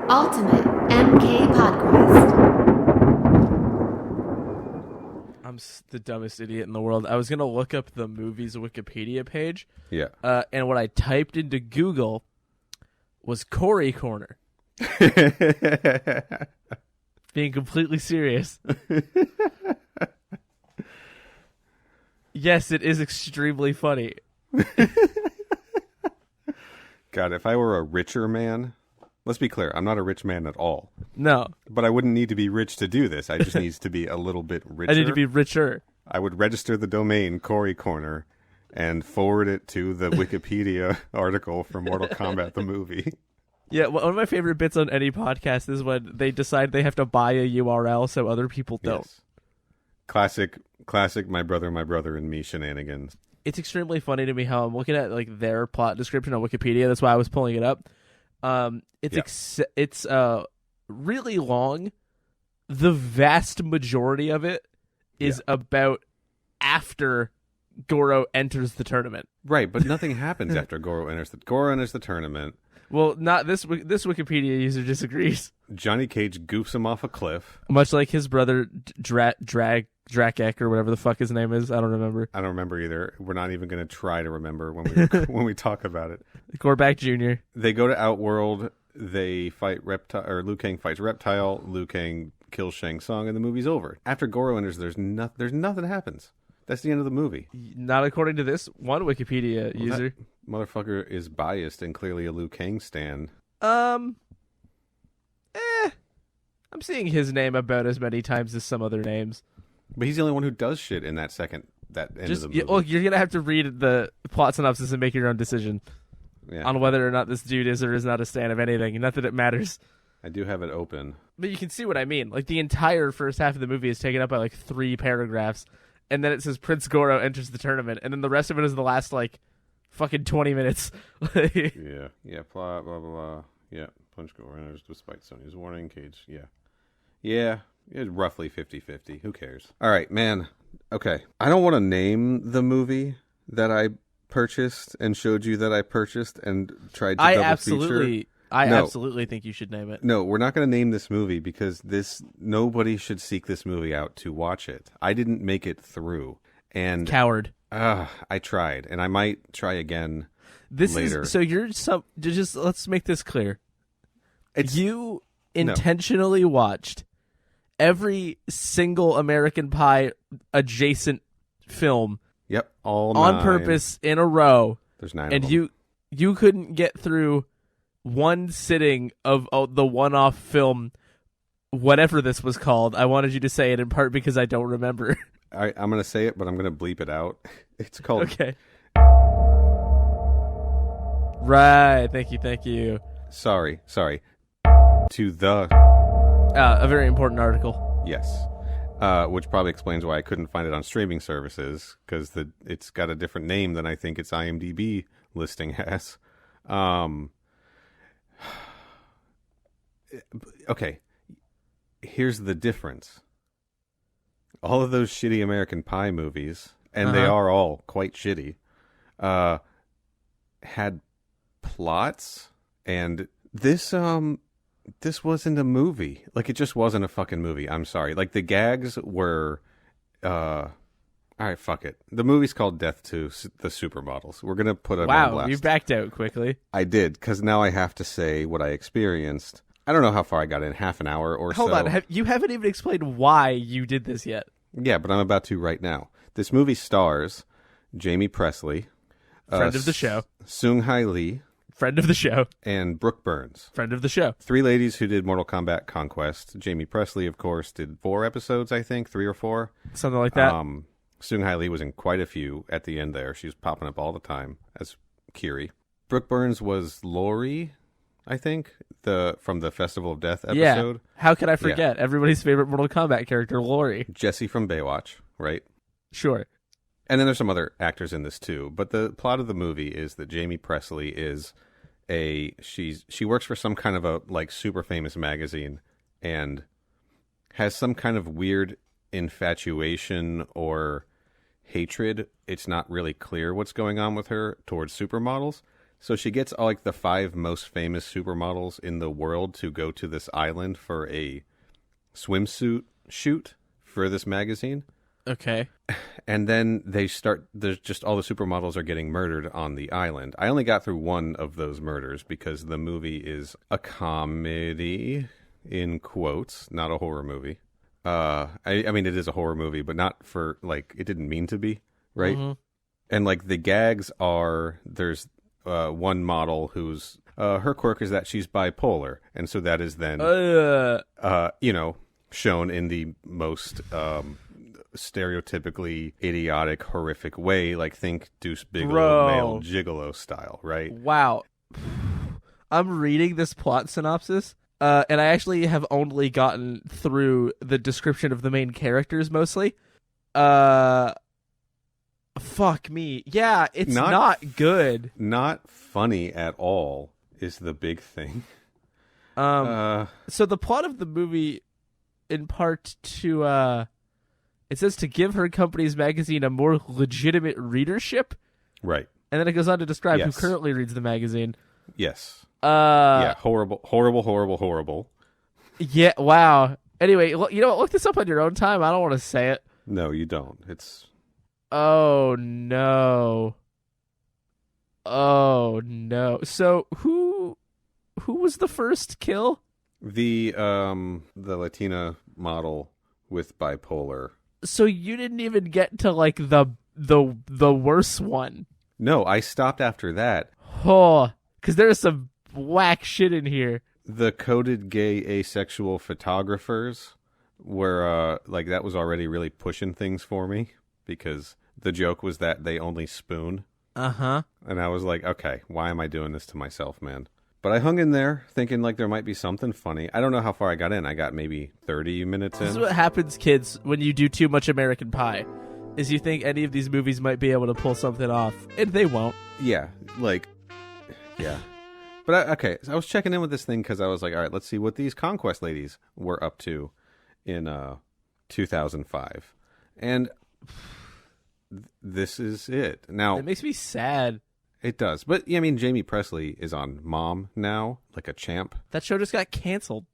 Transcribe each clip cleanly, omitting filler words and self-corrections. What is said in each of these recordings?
Ultimate MK Podcast. The dumbest idiot in the world. I was going to look up the movie's Wikipedia page. Yeah. And what I typed into Google was Corey Corner. Being completely serious. Yes, it is extremely funny. God, if I were a richer man, let's be clear, I'm not a rich man at all. No. But I wouldn't need to be rich to do this. I just need to be a little bit richer. I need to be richer. I would register the domain Corey Corner and forward it to the Wikipedia article from Mortal Kombat the movie. Yeah, one of my favorite bits on any podcast is when they decide they have to buy a URL so other people don't. Yes. Classic my brother and me shenanigans. It's extremely funny to me how I'm looking at like their plot description on Wikipedia. That's why I was pulling it up. It's really long. The vast majority of it is about after Goro enters the tournament. Right, but nothing happens after Goro enters the tournament. Well, not this Wikipedia user disagrees. Johnny Cage goofs him off a cliff. Much like his brother Drakek or whatever the fuck his name is. I don't remember. I don't remember either. We're not even going to try to remember when we when we talk about it. Gorbak Jr. They go to Outworld. They fight Reptile, or Liu Kang fights Reptile. Liu Kang kills Shang Tsung, and the movie's over. After Goro enters, there's nothing happens. That's the end of the movie. Not according to this one Wikipedia user. That motherfucker is biased and clearly a Liu Kang stan. I'm seeing his name about as many times as some other names. But he's the only one who does shit in that end of the movie. Look, you're gonna have to read the plot synopsis and make your own decision on whether or not this dude is or is not a stan of anything. Not that it matters. I do have it open. But you can see what I mean. Like, the entire first half of the movie is taken up by, like, 3 paragraphs. And then it says Prince Goro enters the tournament. And then the rest of it is the last, like, fucking 20 minutes. Yeah, plot, blah, blah, blah. Yeah, Punch Goro enters despite Sonya's warning. Cage, Yeah, it's roughly 50-50. Who cares? All right, man. Okay. I don't want to name the movie that I purchased and showed you that I purchased and tried to double feature. I absolutely think you should name it. No, we're not going to name this movie because nobody should seek this movie out to watch it. I didn't make it through. And coward. I tried, and I might try again later. Let's make this clear. You intentionally watched every single American Pie adjacent film. Yep, all on 9. purpose in a row. There's 9 and of them. you couldn't get through one sitting of the one-off film, whatever this was called. I wanted you to say it in part because I don't remember. I'm going to say it, but I'm going to bleep it out. It's called... Okay. Right. Thank you. Sorry. To the... A very important article. Yes. Which probably explains why I couldn't find it on streaming services, because it's got a different name than I think its IMDb listing has. Okay, here's the difference. All of those shitty American Pie movies, and they are all quite shitty, had plots, and this wasn't a movie. Like, it just wasn't a fucking movie. I'm sorry. Like, the gags were, all right, fuck it. The movie's called Death to the Supermodels. We're gonna put it on blast. Wow, you backed out quickly. I did, because now I have to say what I experienced. I don't know how far I got in, half an hour or so. Hold on, you haven't even explained why you did this yet. Yeah, but I'm about to right now. This movie stars Jamie Presley, friend of the show, Sung Hai Lee, friend of the show, and Brooke Burns, friend of the show. 3 ladies who did Mortal Kombat Conquest. Jamie Presley, of course, did 4 episodes, I think, 3 or 4. Something like that. Sung Hai Lee was in quite a few at the end there. She was popping up all the time as Kerry. Brooke Burns was Lori, I think, from the Festival of Death episode. Yeah. How could I forget? Yeah. Everybody's favorite Mortal Kombat character, Lori. Jessie from Baywatch, right? Sure. And then there's some other actors in this too. But the plot of the movie is that Jamie Presley is she works for some kind of a like super famous magazine and has some kind of weird infatuation or hatred. It's not really clear what's going on with her towards supermodels. So she gets like the 5 most famous supermodels in the world to go to this island for a swimsuit shoot for this magazine. Okay. And then there's just all the supermodels are getting murdered on the island. I only got through one of those murders because the movie is a comedy, in quotes, not a horror movie. I mean, it is a horror movie, but not for, like, it didn't mean to be, right? Mm-hmm. And, like, the gags are, there's one model who's, her quirk is that she's bipolar. And so that is then, shown in the most stereotypically idiotic, horrific way. Like, think Deuce Bigalow male gigolo style, right? Wow. I'm reading this plot synopsis. And I actually have only gotten through the description of the main characters mostly. Fuck me. Yeah, it's not good. Not funny at all is the big thing. So the plot of the movie, in part to, it says to give her company's magazine a more legitimate readership. Right. And then it goes on to describe who currently reads the magazine. Yes. Yeah, horrible. Yeah, wow. Anyway, you know what? Look this up on your own time. I don't want to say it. No, you don't. It's... Oh, no. Oh, no. So, who was the first kill? The Latina model with bipolar. So you didn't even get to, like, the worst one? No, I stopped after that. Oh, because there's some whack shit in here. The coded gay asexual photographers were, like, that was already really pushing things for me because the joke was that they only spoon. Uh-huh. And I was like, okay, why am I doing this to myself, man? But I hung in there thinking, like, there might be something funny. I don't know how far I got in. I got maybe 30 minutes in. This is what happens, kids, when you do too much American Pie, is you think any of these movies might be able to pull something off, and they won't. Yeah, like, yeah. But, okay, so I was checking in with this thing because I was like, all right, let's see what these Conquest ladies were up to in 2005. And this is it. Now, it makes me sad. It does. But, yeah, I mean, Jamie Presley is on Mom now, like a champ. That show just got canceled.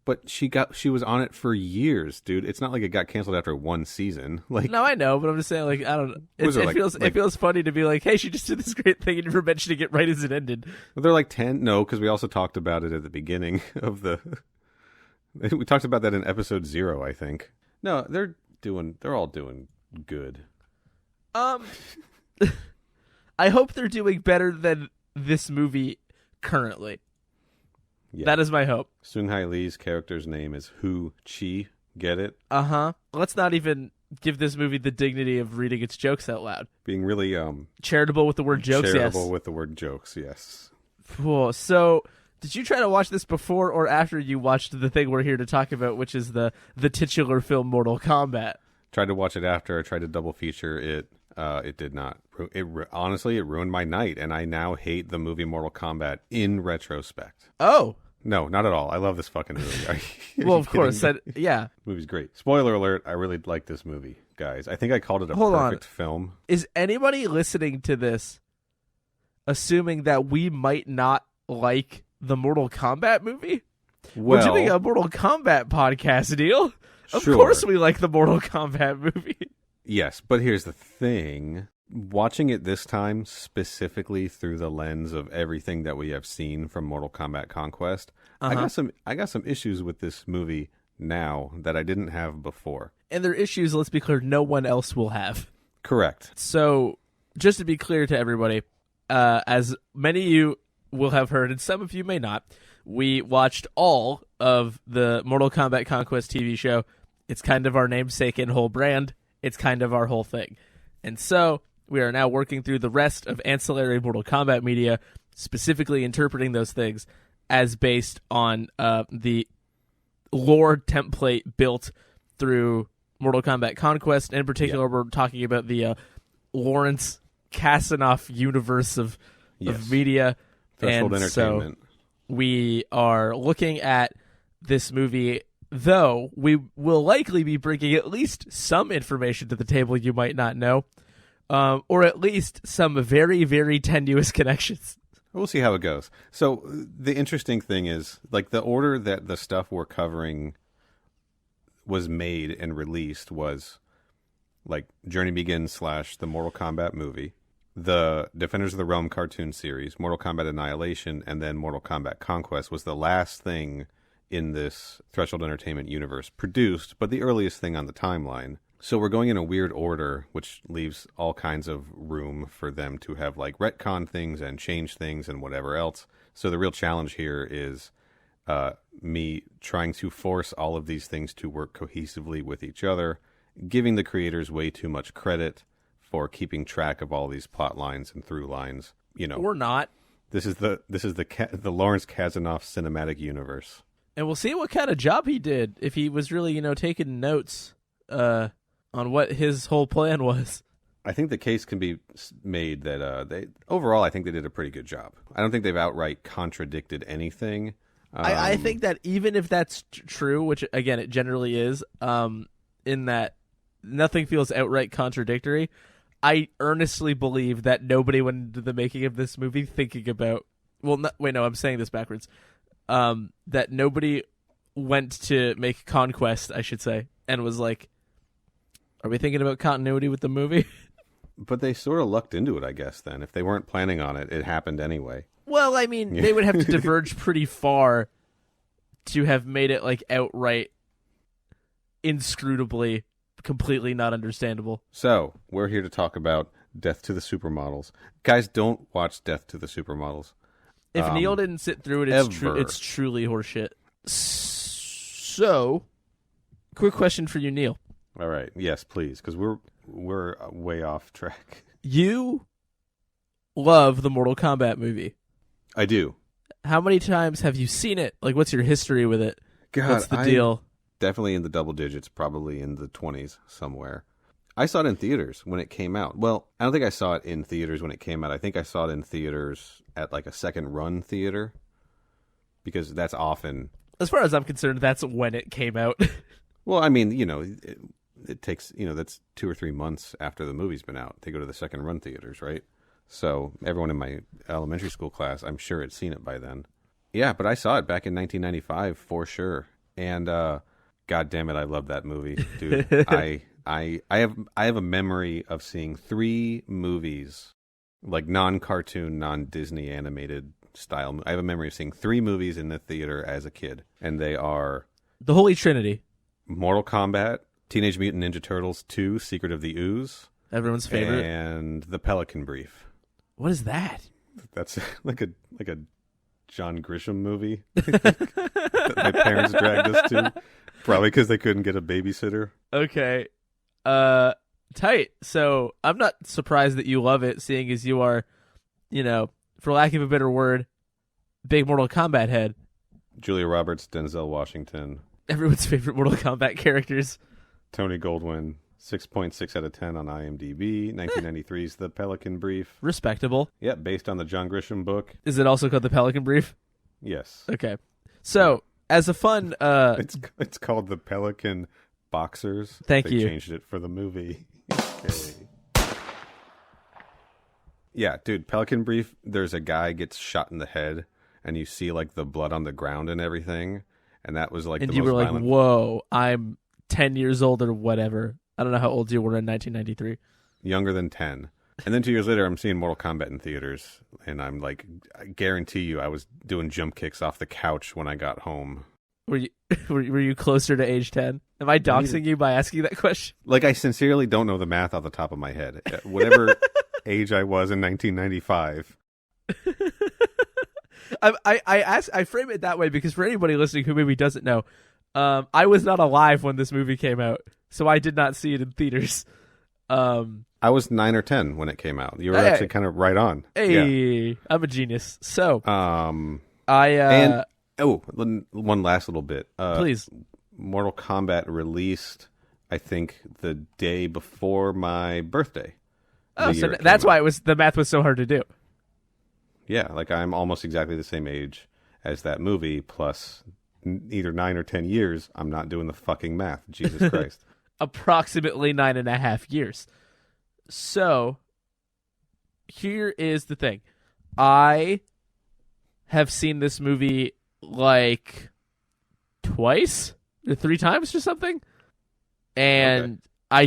But she was on it for years, dude. It's not like it got canceled after one season. Like, no, I know, but I'm just saying, like, I don't know. It feels funny to be like, hey, she just did this great thing and you were mentioning it right as it ended. Well, they're like 10. No, because we also talked about it at the beginning of the. We talked about that in episode 0, I think. No, they're all doing good. I hope they're doing better than this movie currently. Yeah. That is my hope. Sung-Hai Lee's character's name is Hu Chi. Get it? Uh-huh. Let's not even give this movie the dignity of reading its jokes out loud. Being really charitable with the word jokes, charitable with the word jokes, yes. Cool. So, did you try to watch this before or after you watched the thing we're here to talk about, which is the titular film Mortal Kombat? Tried to watch it after. I tried to double feature it. It did not. Honestly, it ruined my night, and I now hate the movie Mortal Kombat in retrospect. Oh. No, not at all. I love this fucking movie. Well, of course. Yeah. Movie's great. Spoiler alert, I really like this movie, guys. I think I called it a perfect film. Is anybody listening to this assuming that we might not like the Mortal Kombat movie? Well, we're doing a Mortal Kombat podcast, Neal. Of sure. course we like the Mortal Kombat movie. Yes, but here's the thing. Watching it this time, specifically through the lens of everything that we have seen from Mortal Kombat Conquest, I got some issues with this movie now that I didn't have before. And they're issues, let's be clear, no one else will have. Correct. So, just to be clear to everybody, as many of you will have heard, and some of you may not, we watched all of the Mortal Kombat Conquest TV show. It's kind of our namesake and whole brand. It's kind of our whole thing. And so, we are now working through the rest of ancillary Mortal Kombat media, specifically interpreting those things as based on the lore template built through Mortal Kombat Conquest. In particular, we're talking about the Lawrence Kasanoff universe of media. Threshold and Entertainment. So we are looking at this movie, though we will likely be bringing at least some information to the table you might not know. Or at least some very, very tenuous connections. We'll see how it goes. So the interesting thing is, like, the order that the stuff we're covering was made and released was, like, Journey Begins / the Mortal Kombat movie, the Defenders of the Realm cartoon series, Mortal Kombat Annihilation, and then Mortal Kombat Conquest was the last thing in this Threshold Entertainment universe produced, but the earliest thing on the timeline. So we're going in a weird order, which leaves all kinds of room for them to have, like, retcon things and change things and whatever else. So the real challenge here is me trying to force all of these things to work cohesively with each other, giving the creators way too much credit for keeping track of all these plot lines and through lines. You know, Or not. This is the Lawrence Kasanoff cinematic universe. And we'll see what kind of job he did, if he was really, taking notes on what his whole plan was. I think the case can be made that overall, I think they did a pretty good job. I don't think they've outright contradicted anything. I think that even if that's true, which, again, it generally is, in that nothing feels outright contradictory, I earnestly believe that nobody went into the making of this movie thinking about... Well, I'm saying this backwards. That nobody went to make Conquest, I should say, and was like, are we thinking about continuity with the movie? But they sort of lucked into it, I guess, then. If they weren't planning on it, it happened anyway. Well, I mean, they would have to diverge pretty far to have made it, like, outright, inscrutably, completely not understandable. So, we're here to talk about Death to the Supermodels. Guys, don't watch Death to the Supermodels. If Neal didn't sit through it, it's truly horseshit. So, quick question for you, Neal. All right. Yes, please, because we're way off track. You love the Mortal Kombat movie. I do. How many times have you seen it? Like, what's your history with it? God, what's the deal? Definitely in the double digits, probably in the 20s somewhere. I saw it in theaters when it came out. Well, I don't think I saw it in theaters when it came out. I think I saw it in theaters at, like, a second run theater, because that's often... As far as I'm concerned, that's when it came out. Well, I mean, it takes, that's 2 or 3 months after the movie's been out. They go to the second run theaters, right? So everyone in my elementary school class, I'm sure had seen it by then. Yeah, but I saw it back in 1995 for sure. And God damn it, I love that movie, dude. I have a memory of seeing 3 movies, like non-cartoon, non-Disney animated style. I have a memory of seeing 3 movies in the theater as a kid, and they are the Holy Trinity: Mortal Kombat, Teenage Mutant Ninja Turtles 2: Secret of the Ooze, everyone's favorite, and The Pelican Brief. What is that? That's like a John Grisham movie that my parents dragged us to, probably because they couldn't get a babysitter. Okay, tight. So I'm not surprised that you love it, seeing as you are, for lack of a better word, big Mortal Kombat head. Julia Roberts, Denzel Washington, everyone's favorite Mortal Kombat characters. Tony Goldwyn, 6.6 out of 10 on IMDb. 1993's The Pelican Brief. Respectable. Yeah, based on the John Grisham book. Is it also called The Pelican Brief? Yes. Okay. So, as a fun... It's called The Pelican Boxers. Thank you. They changed it for the movie. Okay. Yeah, dude, Pelican Brief, there's a guy gets shot in the head, and you see, like, the blood on the ground and everything, and that was, like, and the you most were like, violent... whoa, I'm 10 years old or whatever. I don't know how old you were in 1993. Younger than 10. And then 2 years later, I'm seeing Mortal Kombat in theaters, and I'm like, I guarantee you I was doing jump kicks off the couch when I got home. Were you closer to age 10? Am I doxing you by asking that question? Like, I sincerely don't know the math off the top of my head. Whatever age I was in 1995. I frame it that way because for anybody listening who maybe doesn't know, I was not alive when this movie came out, so I did not see it in theaters. I was 9 or 10 when it came out. You were actually kind of right on. Hey, yeah. I'm a genius. So, one last little bit. Please. Mortal Kombat released, I think, the day before my birthday. Oh, so that's why the math was so hard to do. Yeah, like I'm almost exactly the same age as that movie, plus either 9 or 10 years. I'm not doing the fucking math. Jesus Christ. Approximately 9.5 years. So, here is the thing. I have seen this movie like twice or 3 times or something. And I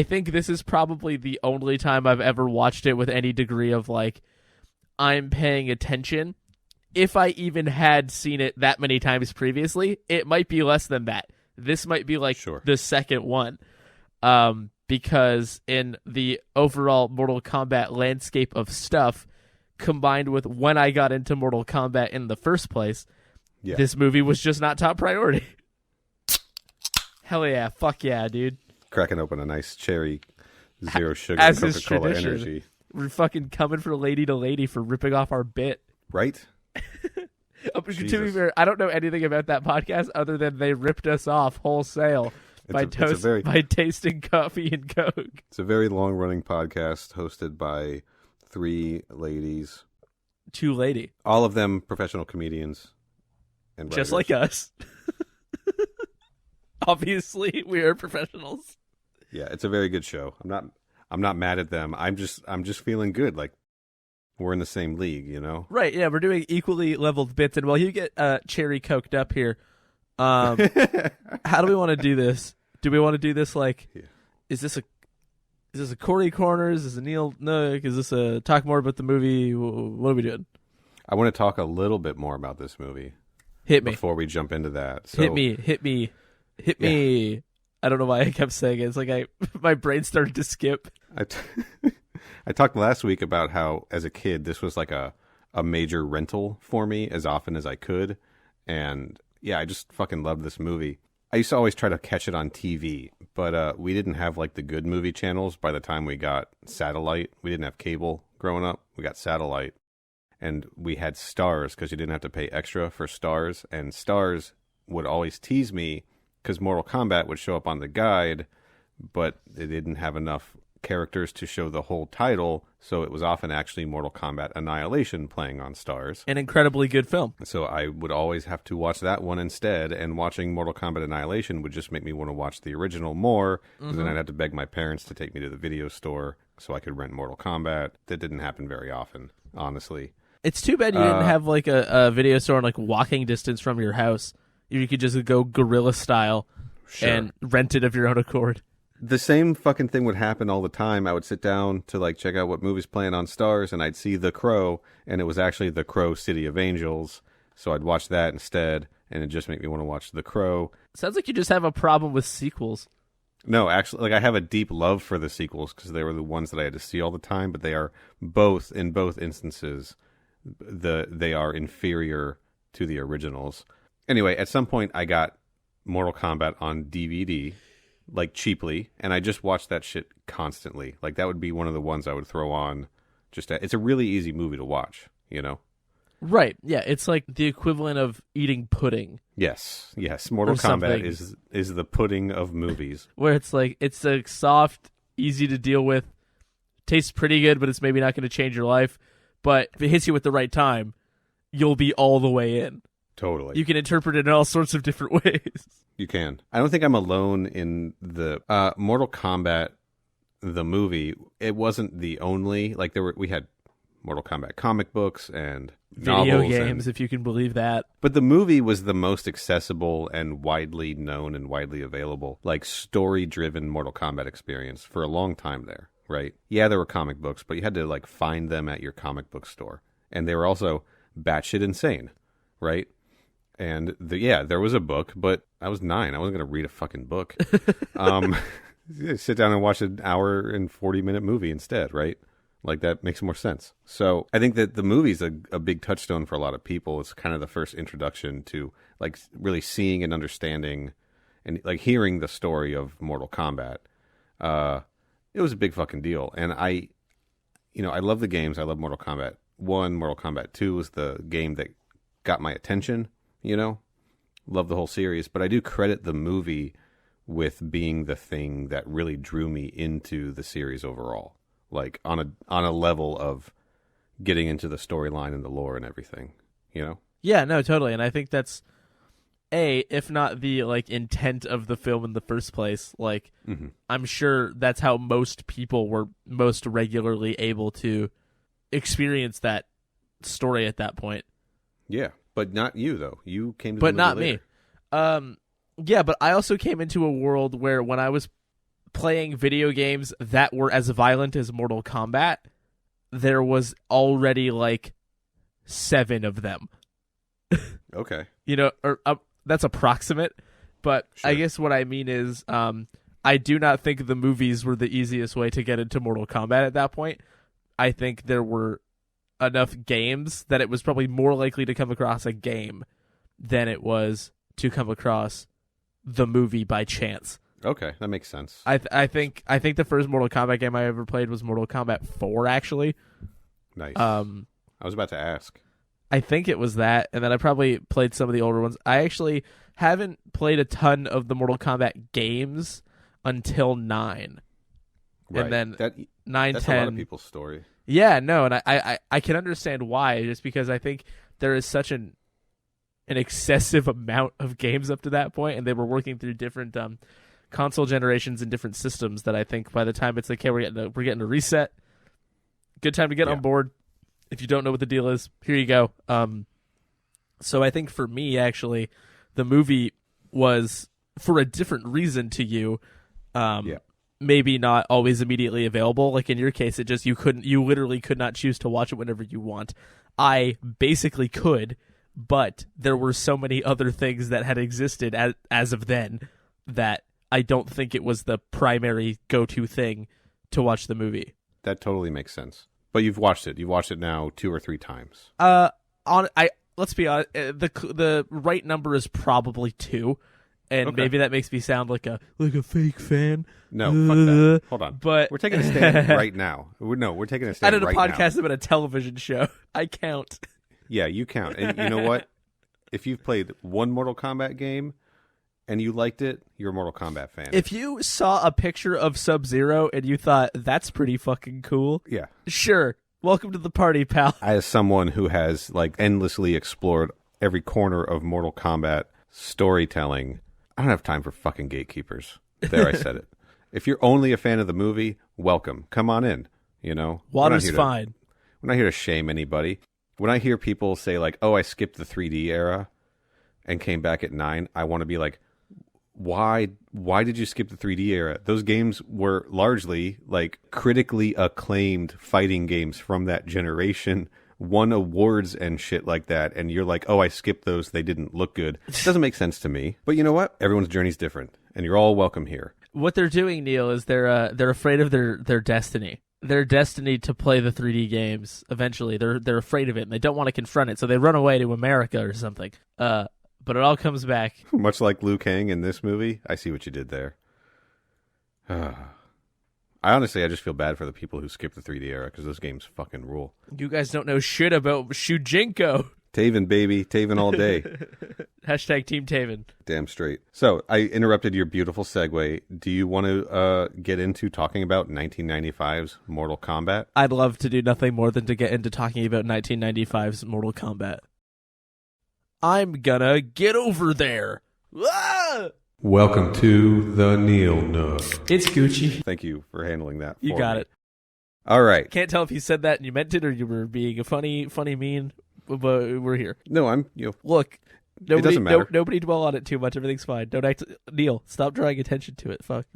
think this is probably the only time I've ever watched it with any degree of like, I'm paying attention. If I even had seen it that many times previously, it might be less than that. This might be like the second one. Because in the overall Mortal Kombat landscape of stuff, combined with when I got into Mortal Kombat in the first place, this movie was just not top priority. Hell yeah. Fuck yeah, dude. Cracking open a nice cherry, zero sugar As is Coca-Cola tradition. energy. We're fucking coming for lady to lady for ripping off our bit. Right? To be fair, I don't know anything about that podcast other than they ripped us off wholesale by tasting coffee and Coke. It's a very long-running podcast hosted by 3 ladies. 2 lady. All of them professional comedians and just writers. like us. Obviously, we are professionals. Yeah, it's a very good show. I'm not mad at them. I'm just feeling good. Like we're in the same league, you know? Right, yeah, we're doing equally leveled bits. And while you get cherry coked up here, how do we want to do this? Do we want to do this like, is this a Corey Corner? Is this a Neal Nook? Is this a talk more about the movie? What are we doing? I want to talk a little bit more about this movie. Hit me. Before we jump into that. So, Hit me. I don't know why I kept saying it. It's like my brain started to skip. I talked last week about how, as a kid, this was like a major rental for me as often as I could. And yeah, I just fucking loved this movie. I used to always try to catch it on TV, but we didn't have like the good movie channels by the time we got satellite. We didn't have cable growing up. We got satellite. And we had Stars because you didn't have to pay extra for Stars. And Stars would always tease me because Mortal Kombat would show up on the guide, but they didn't have enough characters to show the whole title, so it was often actually Mortal Kombat Annihilation playing on Stars. An incredibly good film. So I would always have to watch that one instead, and watching Mortal Kombat Annihilation would just make me want to watch the original more, because then I'd have to beg my parents to take me to the video store so I could rent Mortal Kombat. That didn't happen very often, honestly. It's too bad you didn't have like a video store in like walking distance from your house. You could just go guerrilla style and rent it of your own accord. The same fucking thing would happen all the time. I would sit down to like check out what movie's playing on Stars, and I'd see The Crow, and it was actually The Crow City of Angels. So I'd watch that instead, and it just made me want to watch The Crow. Sounds like you just have a problem with sequels. No, actually, like I have a deep love for the sequels because they were the ones that I had to see all the time. But they are both, in both instances, they are inferior to the originals. Anyway, at some point I got Mortal Kombat on DVD, like cheaply, and I just watched that shit constantly. Like that would be one of the ones I would throw on. It's a really easy movie to watch, you know? Right. Yeah, it's like the equivalent of eating pudding. Yes. Mortal Kombat is the pudding of movies. Where it's like it's a soft, easy to deal with, tastes pretty good, but it's maybe not going to change your life. But if it hits you at the right time, you'll be all the way in. Totally. You can interpret it in all sorts of different ways. You can. I don't think I'm alone in the Mortal Kombat, the movie. It wasn't the only, like we had Mortal Kombat comic books and video novels games, if you can believe that. But the movie was the most accessible and widely known and widely available, like story-driven Mortal Kombat experience for a long time there, right? Yeah, there were comic books, but you had to like find them at your comic book store. And they were also batshit insane, right? And there was a book, but I was 9. I wasn't going to read a fucking book. Sit down and watch an hour and 40-minute movie instead, right? Like that makes more sense. So I think that the movie's a big touchstone for a lot of people. It's kind of the first introduction to like really seeing and understanding and like hearing the story of Mortal Kombat. It was a big fucking deal. And I love the games. I love Mortal Kombat 1. Mortal Kombat 2 was the game that got my attention. Love the whole series, but I do credit the movie with being the thing that really drew me into the series overall, like on a level of getting into the storyline and the lore and everything, Yeah, no, totally. And I think that's if not the like intent of the film in the first place, like I'm sure that's how most people were most regularly able to experience that story at that point. Yeah, but not you though. You came to but the movie not later. me. Yeah, but I also came into a world where when I was playing video games that were as violent as Mortal Kombat, there was already like 7 of them. Okay. Or that's approximate, but Sure. I guess what I mean is I do not think the movies were the easiest way to get into Mortal Kombat at that point. I think there were enough games that it was probably more likely to come across a game than it was to come across the movie by chance. Okay, that makes sense. I think the first Mortal Kombat game I ever played was Mortal Kombat 4, actually. Nice. I was about to ask. I think it was that, and then I probably played some of the older ones. I actually haven't played a ton of the Mortal Kombat games until 9. Right. And then that's 9, a 10... lot of people's story. Yeah, no, and I can understand why, just because I think there is such an excessive amount of games up to that point, and they were working through different console generations and different systems that I think by the time it's like, hey, we're getting a reset, good time to get on board. If you don't know what the deal is, here you go. So I think for me, actually, the movie was for a different reason to you. Maybe not always immediately available. Like in your case, you literally could not choose to watch it whenever you want. I basically could, but there were so many other things that had existed as of then that I don't think it was the primary go-to thing to watch the movie. That totally makes sense. But you've watched it. You've watched it now 2 or 3 times. Let's be honest. The right number is probably 2. And maybe that makes me sound like a fake fan. No, fuck that. Hold on. But we're taking a stand right now. We're taking a stand I did a right podcast now. about a television show. I count. Yeah, you count. And you know what? If you've played one Mortal Kombat game and you liked it, you're a Mortal Kombat fan. If you saw a picture of Sub-Zero and you thought, that's pretty fucking cool. Yeah. Sure. Welcome to the party, pal. As someone who has endlessly explored every corner of Mortal Kombat storytelling, I don't have time for fucking gatekeepers. There, I said it. If you're only a fan of the movie, welcome. Come on in. Water's fine. We're not here to shame anybody. When I hear people say oh, I skipped the 3D era and came back at 9, I want to be like, why did you skip the 3D era? Those games were largely critically acclaimed fighting games from that generation, won awards and shit like that, and you're like, oh, I skipped those, they didn't look good. It doesn't make sense to me. But you know what? Everyone's journey's different, and you're all welcome here. What they're doing, Neal, is they're afraid of their destiny. Their destiny to play the 3D games eventually. They're afraid of it, and they don't want to confront it, so they run away to America or something. But it all comes back. Much like Liu Kang in this movie. I see what you did there. I just feel bad for the people who skipped the 3D era because those games fucking rule. You guys don't know shit about Shujinko. Taven, baby. Taven all day. Hashtag Team Taven. Damn straight. So, I interrupted your beautiful segue. Do you want to get into talking about 1995's Mortal Kombat? I'd love to do nothing more than to get into talking about 1995's Mortal Kombat. I'm gonna get over there. Ah! Welcome to the Neal Nook. It's Gucci. Thank you for handling that. You got it. All right. Can't tell if you said that and you meant it or you were being a funny mean, but we're here. No, Look, it doesn't matter. Nobody dwell on it too much. Everything's fine. Don't act. Neal, stop drawing attention to it. Fuck.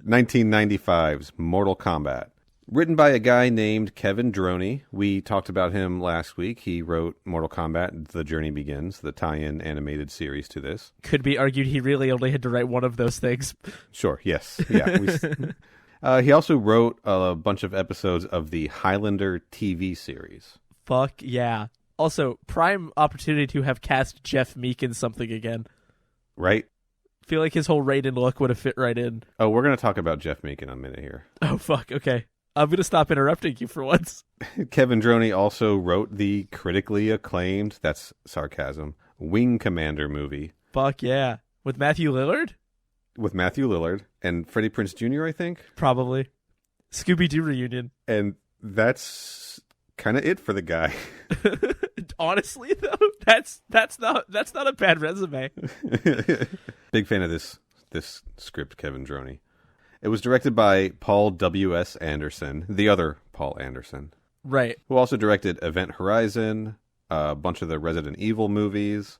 1995's Mortal Kombat. Written by a guy named Kevin Droney. We talked about him last week. He wrote Mortal Kombat, The Journey Begins, the tie-in animated series to this. Could be argued he really only had to write one of those things. Sure, yes. Yeah. He also wrote a bunch of episodes of the Highlander TV series. Fuck yeah. Also, prime opportunity to have cast Jeff Meek in something again. Right? Feel like his whole Raiden look would have fit right in. Oh, we're going to talk about Jeff Meek in a minute here. Oh, fuck. Okay. I'm going to stop interrupting you for once. Kevin Droney also wrote the critically acclaimed, that's sarcasm, Wing Commander movie. Fuck yeah. With Matthew Lillard? With Matthew Lillard and Freddie Prinze Jr., I think? Probably. Scooby-Doo reunion. And that's kind of it for the guy. Honestly, though, that's not a bad resume. Big fan of this script, Kevin Droney. It was directed by Paul W.S. Anderson, the other Paul Anderson. Right. who also directed Event Horizon, a bunch of the Resident Evil movies,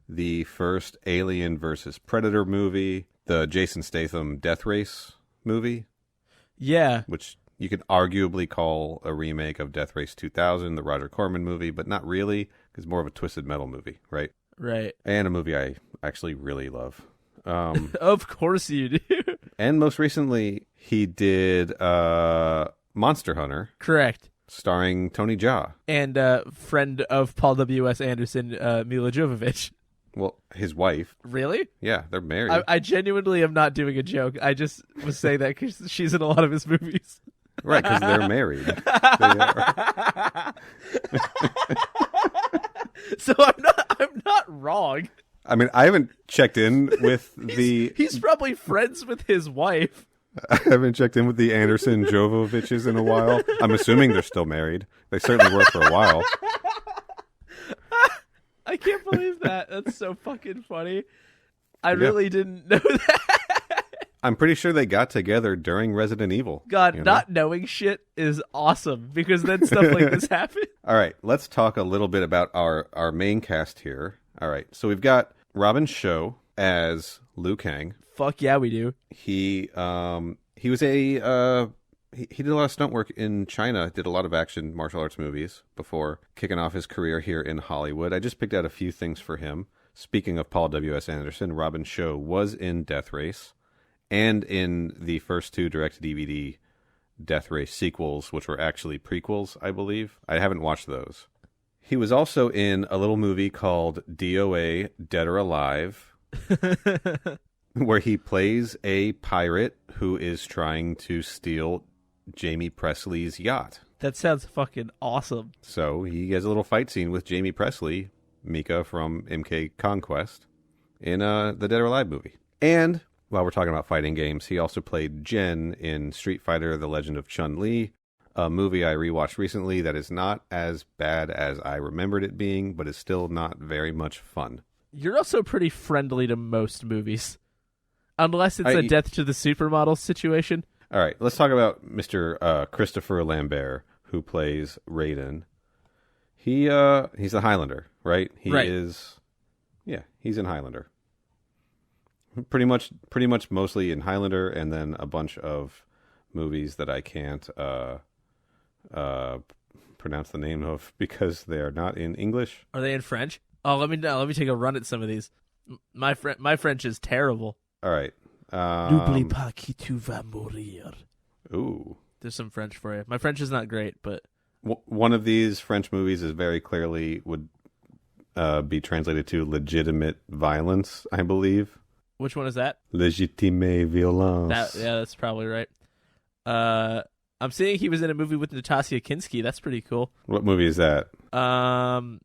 the first Alien versus Predator movie, the Jason Statham Death Race movie, Yeah. which you could arguably call a remake of Death Race 2000, the Roger Corman movie, but not really, because more of a Twisted Metal movie, right? Right. And a movie I actually really love. Of course you do. And most recently, he did Monster Hunter, Correct. starring Tony Jaa. And friend of Paul W.S. Anderson, Mila Jovovich. Well, his wife. Really? Yeah, they're married. I genuinely am not doing a joke. I just was saying that because she's in a lot of his movies. Right, because they're married. They are. So I'm not wrong. I mean, I haven't checked in with the. He's probably friends with his wife. I haven't checked in with the Anderson Jovoviches in a while. I'm assuming they're still married. They certainly were for a while. I can't believe that. That's so fucking funny. I really didn't know that. I'm pretty sure they got together during Resident Evil. God, you know? not knowing shit is awesome because then stuff like this happens. All right, let's talk a little bit about our main cast here. All right, so we've got Robin Shou as Liu Kang. Fuck yeah, we do. He was he did a lot of stunt work in China, did a lot of action martial arts movies before kicking off his career here in Hollywood. I just picked out a few things for him. Speaking of Paul W.S. Anderson, Robin Shou was in Death Race and in the first two direct-to-DVD Death Race sequels, which were actually prequels, I believe. I haven't watched those. He was also in a little movie called DOA, Dead or Alive, where he plays a pirate who is trying to steal Jamie Presley's yacht. That sounds fucking awesome. So he has a little fight scene with Jamie Presley, Mika from MK Conquest, in the Dead or Alive movie. And while we're talking about fighting games, he also played Jen in Street Fighter: The Legend of Chun-Li, a movie I rewatched recently that is not as bad as I remembered it being, but is still not very much fun. You're also pretty friendly to most movies. Unless it's a death to the supermodel situation. All right, let's talk about Mr. Christopher Lambert, who plays Raiden. He's the Highlander, right? He is, yeah, he's in Highlander. Pretty much mostly in Highlander, and then a bunch of movies that I can't pronounce the name of because they are not in English. Are they in French? Oh, let me take a run at some of these. My French is terrible. All right. N'oublie pas que tu vas mourir. Ooh. There's some French for you. My French is not great, but one of these French movies is very clearly would be translated to legitimate violence, I believe. Which one is that? Légitime violence. That's probably right. I'm seeing he was in a movie with Natasha Kinski. That's pretty cool. What movie is that? À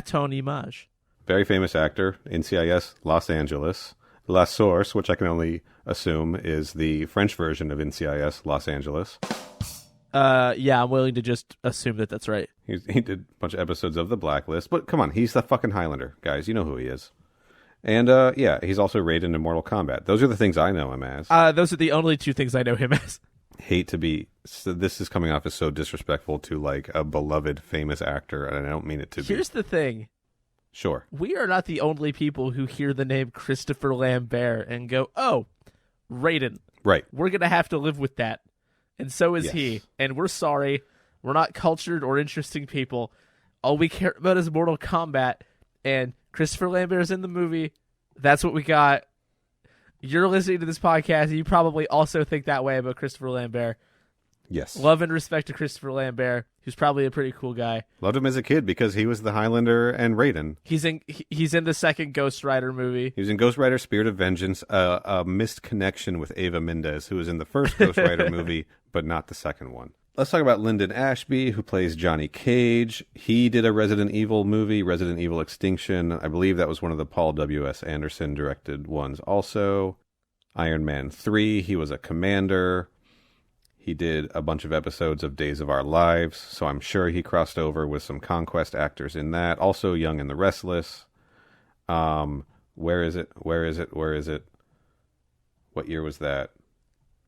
ton image. Very famous actor, NCIS Los Angeles. La Source, which I can only assume is the French version of NCIS Los Angeles. Yeah, I'm willing to just assume that that's right. He did a bunch of episodes of The Blacklist, but come on, he's the fucking Highlander, guys. You know who he is. And yeah, he's also Raiden in Mortal Kombat. Those are the things I know him as. Those are the only two things I know him as. Hate to be... So this is coming off as so disrespectful to like a beloved, famous actor, and I don't mean it to be. Here's the thing. Sure. We are not the only people who hear the name Christopher Lambert and go, oh, Raiden. Right. We're going to have to live with that. And so is Yes. he. And we're sorry. We're not cultured or interesting people. All we care about is Mortal Kombat. And Christopher Lambert is in the movie. That's what we got. You're listening to this podcast, and you probably also think that way about Christopher Lambert. Yes. Love and respect to Christopher Lambert, who's probably a pretty cool guy. Loved him as a kid because he was the Highlander and Raiden. He's in the second Ghost Rider movie. He was in Ghost Rider Spirit of Vengeance, a missed connection with Ava Mendes, who was in the first Ghost Rider movie, but not the second one. Let's talk about Lyndon Ashby, who plays Johnny Cage. He did a Resident Evil movie, Resident Evil Extinction. I believe that was one of the Paul W.S. Anderson directed ones also. Iron Man 3, he was a commander. He did a bunch of episodes of Days of Our Lives, so I'm sure he crossed over with some Conquest actors in that. Also Young and the Restless. Where is it? What year was that?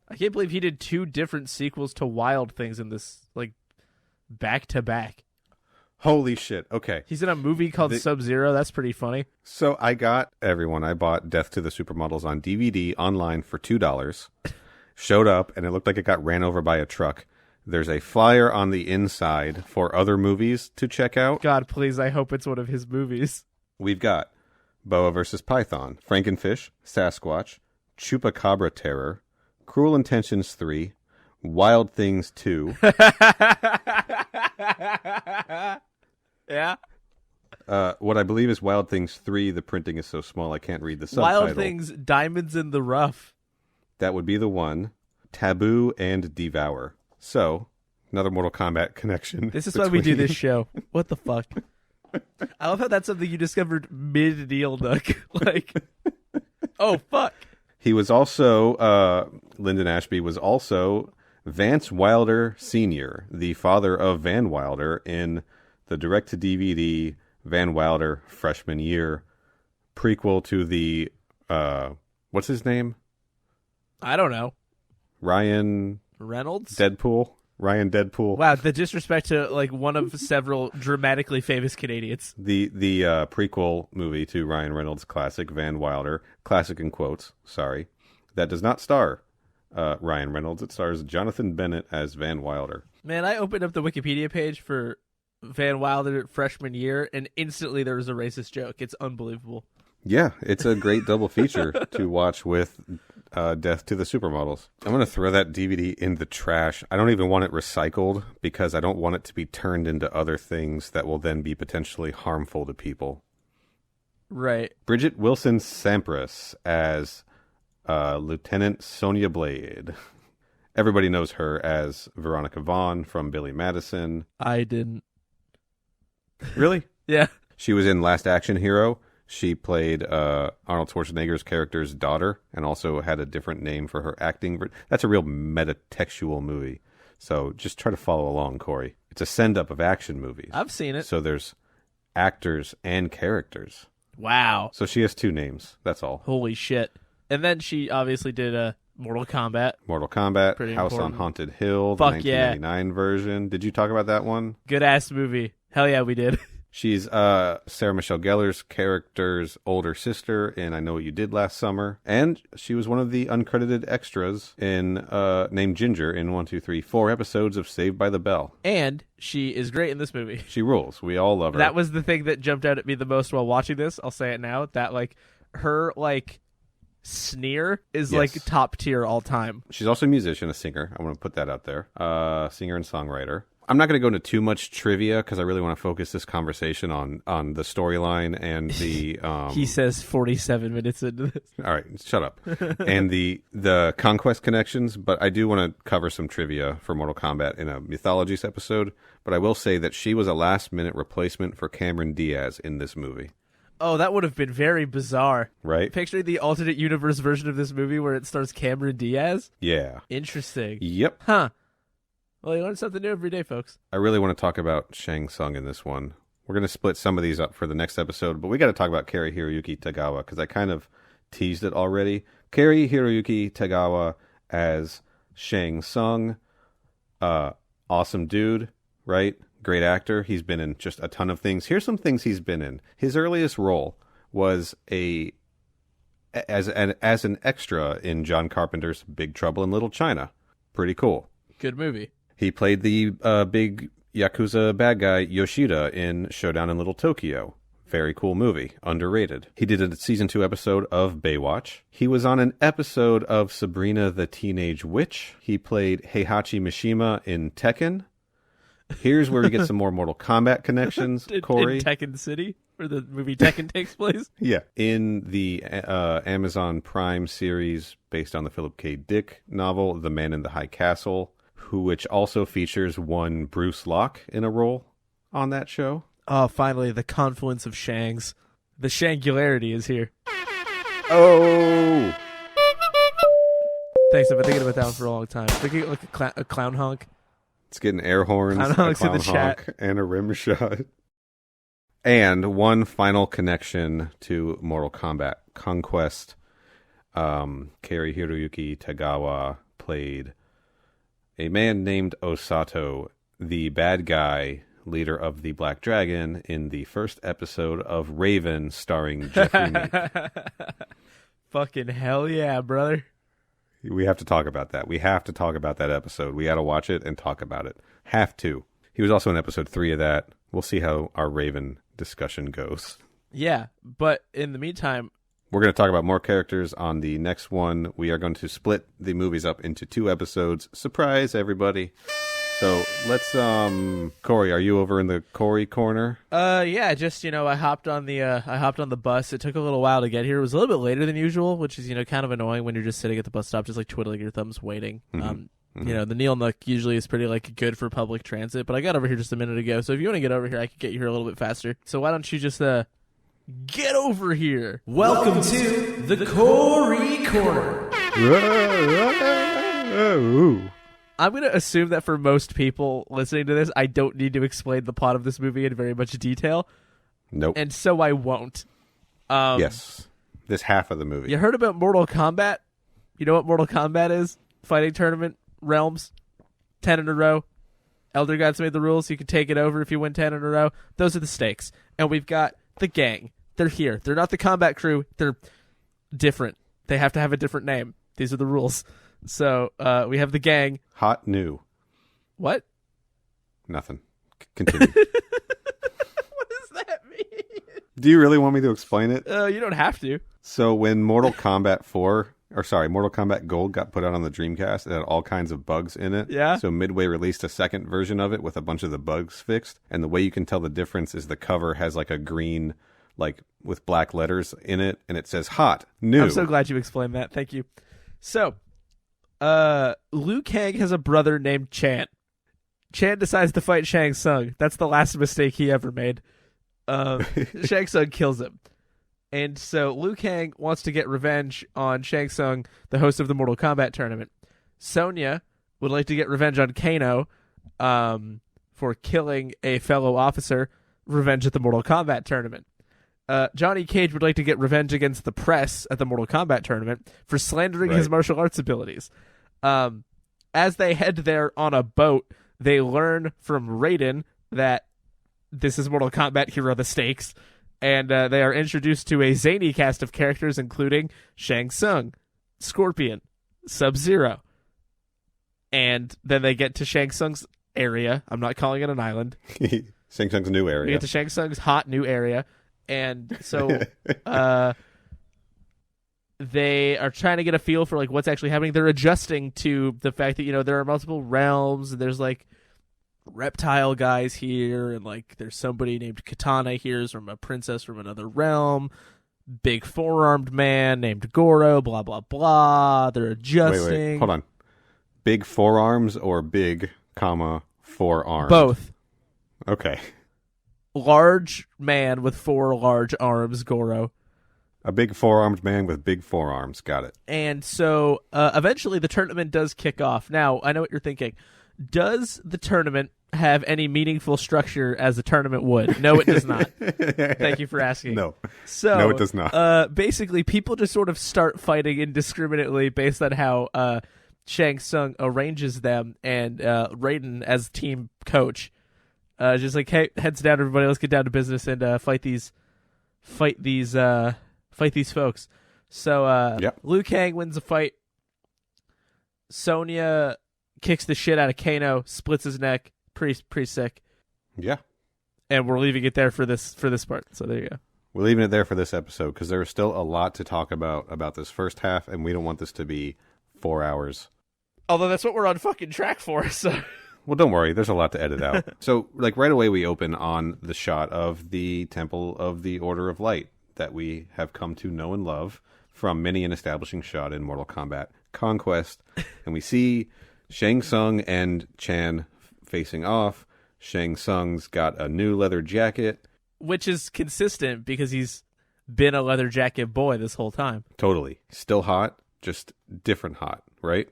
I can't believe he did 2 different sequels to Wild Things in this, like, back to back. Holy shit. Okay. He's in a movie called Sub-Zero. That's pretty funny. So I bought Death to the Supermodels on DVD online for $2. Showed up, and it looked like it got ran over by a truck. There's a flyer on the inside for other movies to check out. God, please, I hope it's one of his movies. We've got Boa vs. Python, Frankenfish, Sasquatch, Chupacabra Terror, Cruel Intentions 3, Wild Things 2. Yeah. What I believe is Wild Things 3. The printing is so small I can't read the subtitle. Wild Things, Diamonds in the Rough. That would be the one. Taboo and Devour. So, another Mortal Kombat connection. This is why we do this show. What the fuck? I love how that's something you discovered mid-Neal Nook. Like, oh, fuck. He was also, Lyndon Ashby was also Vance Wilder Sr., the father of Van Wilder in the direct-to-DVD Van Wilder Freshman Year prequel to the, what's his name? I don't know. Ryan Reynolds? Deadpool. Ryan Deadpool. Wow, the disrespect to like one of several dramatically famous Canadians. The prequel movie to Ryan Reynolds' classic Van Wilder, classic in quotes, sorry, that does not star Ryan Reynolds. It stars Jonathan Bennett as Van Wilder. Man, I opened up the Wikipedia page for Van Wilder freshman year, and instantly there was a racist joke. It's unbelievable. Yeah, it's a great double feature to watch with Death to the Supermodels. I'm going to throw that DVD in the trash. I don't even want it recycled because I don't want it to be turned into other things that will then be potentially harmful to people. Right. Bridget Wilson Sampras as Lieutenant Sonia Blade. Everybody knows her as Veronica Vaughn from Billy Madison. I didn't. Really? Yeah. She was in Last Action Hero. She played Arnold Schwarzenegger's character's daughter and also had a different name for her acting. That's a real metatextual movie. So just try to follow along, Corey. It's a send-up of action movies. I've seen it. So there's actors and characters. Wow. So she has two names. That's all. Holy shit. And then she obviously did a Mortal Kombat. Mortal Kombat, Pretty House important. on Haunted Hill, the Fuck yeah. 1999 version. Did you talk about that one? Good-ass movie. Hell yeah, we did. She's Sarah Michelle Gellar's character's older sister in I Know What You Did Last Summer. And she was one of the uncredited extras in named Ginger in 4 episodes of Saved by the Bell. And she is great in this movie. She rules. We all love her. That was the thing that jumped out at me the most while watching this. I'll say it now. That, like, her, like, sneer is, Yes. like, top tier all time. She's also a musician, a singer. I want to put that out there. Singer and songwriter. I'm not going to go into too much trivia because I really want to focus this conversation on the storyline and the... He says 47 minutes into this. All right, shut up. And the Conquest connections, but I do want to cover some trivia for Mortal Kombat in a Mythologies episode, but I will say that she was a last-minute replacement for Cameron Diaz in this movie. Oh, that would have been very bizarre. Right? Picture the alternate universe version of this movie where it stars Cameron Diaz. Yeah. Interesting. Yep. Huh. Well, you learn something new every day, folks. I really want to talk about Shang Tsung in this one. We're going to split some of these up for the next episode, but we got to talk about Kerry Hiroyuki Tagawa because I kind of teased it already. Kerry Hiroyuki Tagawa as Shang Tsung. Awesome dude, right? Great actor. He's been in just a ton of things. Here's some things he's been in. His earliest role was as an extra in John Carpenter's Big Trouble in Little China. Pretty cool. Good movie. He played the big Yakuza bad guy Yoshida in Showdown in Little Tokyo. Very cool movie. Underrated. He did a season 2 episode of Baywatch. He was on an episode of Sabrina the Teenage Witch. He played Heihachi Mishima in Tekken. Here's where we get some more Mortal Kombat connections, Corey. In Tekken City, where the movie Tekken takes place? Yeah. In the Amazon Prime series based on the Philip K. Dick novel, The Man in the High Castle, which also features one Bruce Locke in a role on that show. Oh, finally, the confluence of Shangs. The Shangularity is here. Oh! Thanks, I've been thinking about that one for a long time. Thinking like a clown honk. It's getting air horns, Clown a honks in clown the chat. honk, and a rim shot. And one final connection to Mortal Kombat Conquest. Kerry Hiroyuki Tagawa played a man named Osato the bad guy leader of the Black Dragon in the first episode of Raven starring Jeffrey Meek. Fucking hell yeah, brother. We have to talk about that. We have to talk about that episode. We got to watch it and talk about it. Have to. He was also in episode 3 of that. We'll see how our Raven discussion goes. Yeah, but in the meantime, we're going to talk about more characters on the next one. We are going to split the movies up into 2 episodes. Surprise, everybody. So let's, Corey, are you over in the Corey corner? Yeah, just, I hopped on the bus. It took a little while to get here. It was a little bit later than usual, which is, kind of annoying when you're just sitting at the bus stop, just like twiddling your thumbs waiting. The Neal Nook usually is pretty good for public transit, but I got over here just a minute ago. So if you want to get over here, I could get you here a little bit faster. So why don't you just, get over here. Welcome to the Corey Corner. I'm going to assume that for most people listening to this, I don't need to explain the plot of this movie in very much detail. Nope. And so I won't. Yes. This half of the movie. You heard about Mortal Kombat? You know what Mortal Kombat is? Fighting tournament, realms, 10 in a row. Elder Gods made the rules. You can take it over if you win 10 in a row. Those are the stakes. And we've got the gang. They're here. They're not the combat crew. They're different. They have to have a different name. These are the rules. So we have the gang. Hot new. What? Nothing. Continue. What does that mean? Do you really want me to explain it? You don't have to. So when Mortal Kombat Gold got put out on the Dreamcast, it had all kinds of bugs in it. Yeah. So Midway released a second version of it with a bunch of the bugs fixed. And the way you can tell the difference is the cover has like a green, with black letters in it, and it says hot, new. I'm so glad you explained that. Thank you. So, Liu Kang has a brother named Chan. Chan decides to fight Shang Tsung. That's the last mistake he ever made. Shang Tsung kills him. And so Liu Kang wants to get revenge on Shang Tsung, the host of the Mortal Kombat tournament. Sonya would like to get revenge on Kano for killing a fellow officer. Revenge at the Mortal Kombat tournament. Johnny Cage would like to get revenge against the press at the Mortal Kombat tournament for slandering his martial arts abilities. As they head there on a boat, they learn from Raiden that this is Mortal Kombat, here are the stakes, and they are introduced to a zany cast of characters, including Shang Tsung, Scorpion, Sub-Zero. And then they get to Shang Tsung's area. I'm not calling it an island. Shang Tsung's new area. We get to Shang Tsung's hot new area. And so they are trying to get a feel for what's actually happening. They're adjusting to the fact that, there are multiple realms, and there's reptile guys here, and there's somebody named Katana here is from a princess from another realm. Big four-armed man named Goro, blah, blah, blah. They're adjusting. Wait, hold on. Big forearms or big, forearms? Both. Okay. Large man with 4 large arms, Goro. A big four-armed man with big forearms. Got it. And so eventually the tournament does kick off. Now, I know what you're thinking. Does the tournament have any meaningful structure as a tournament would? No, it does not. Thank you for asking. No. So, no, it does not. Basically, people just sort of start fighting indiscriminately based on how Shang Tsung arranges them, and Raiden as team coach just hey, heads down, everybody, let's get down to business and fight these folks. So Liu Kang wins a fight. Sonya kicks the shit out of Kano, splits his neck, pretty sick. Yeah. And we're leaving it there for this part. So there you go. We're leaving it there for this episode because there is still a lot to talk about this first half, and we don't want this to be 4 hours. Although that's what we're on fucking track for, so... Well, don't worry. There's a lot to edit out. So, right away we open on the shot of the Temple of the Order of Light that we have come to know and love from many an establishing shot in Mortal Kombat Conquest. And we see Shang Tsung and Chan facing off. Shang Tsung's got a new leather jacket. Which is consistent because he's been a leather jacket boy this whole time. Totally. Still hot, just different hot, right?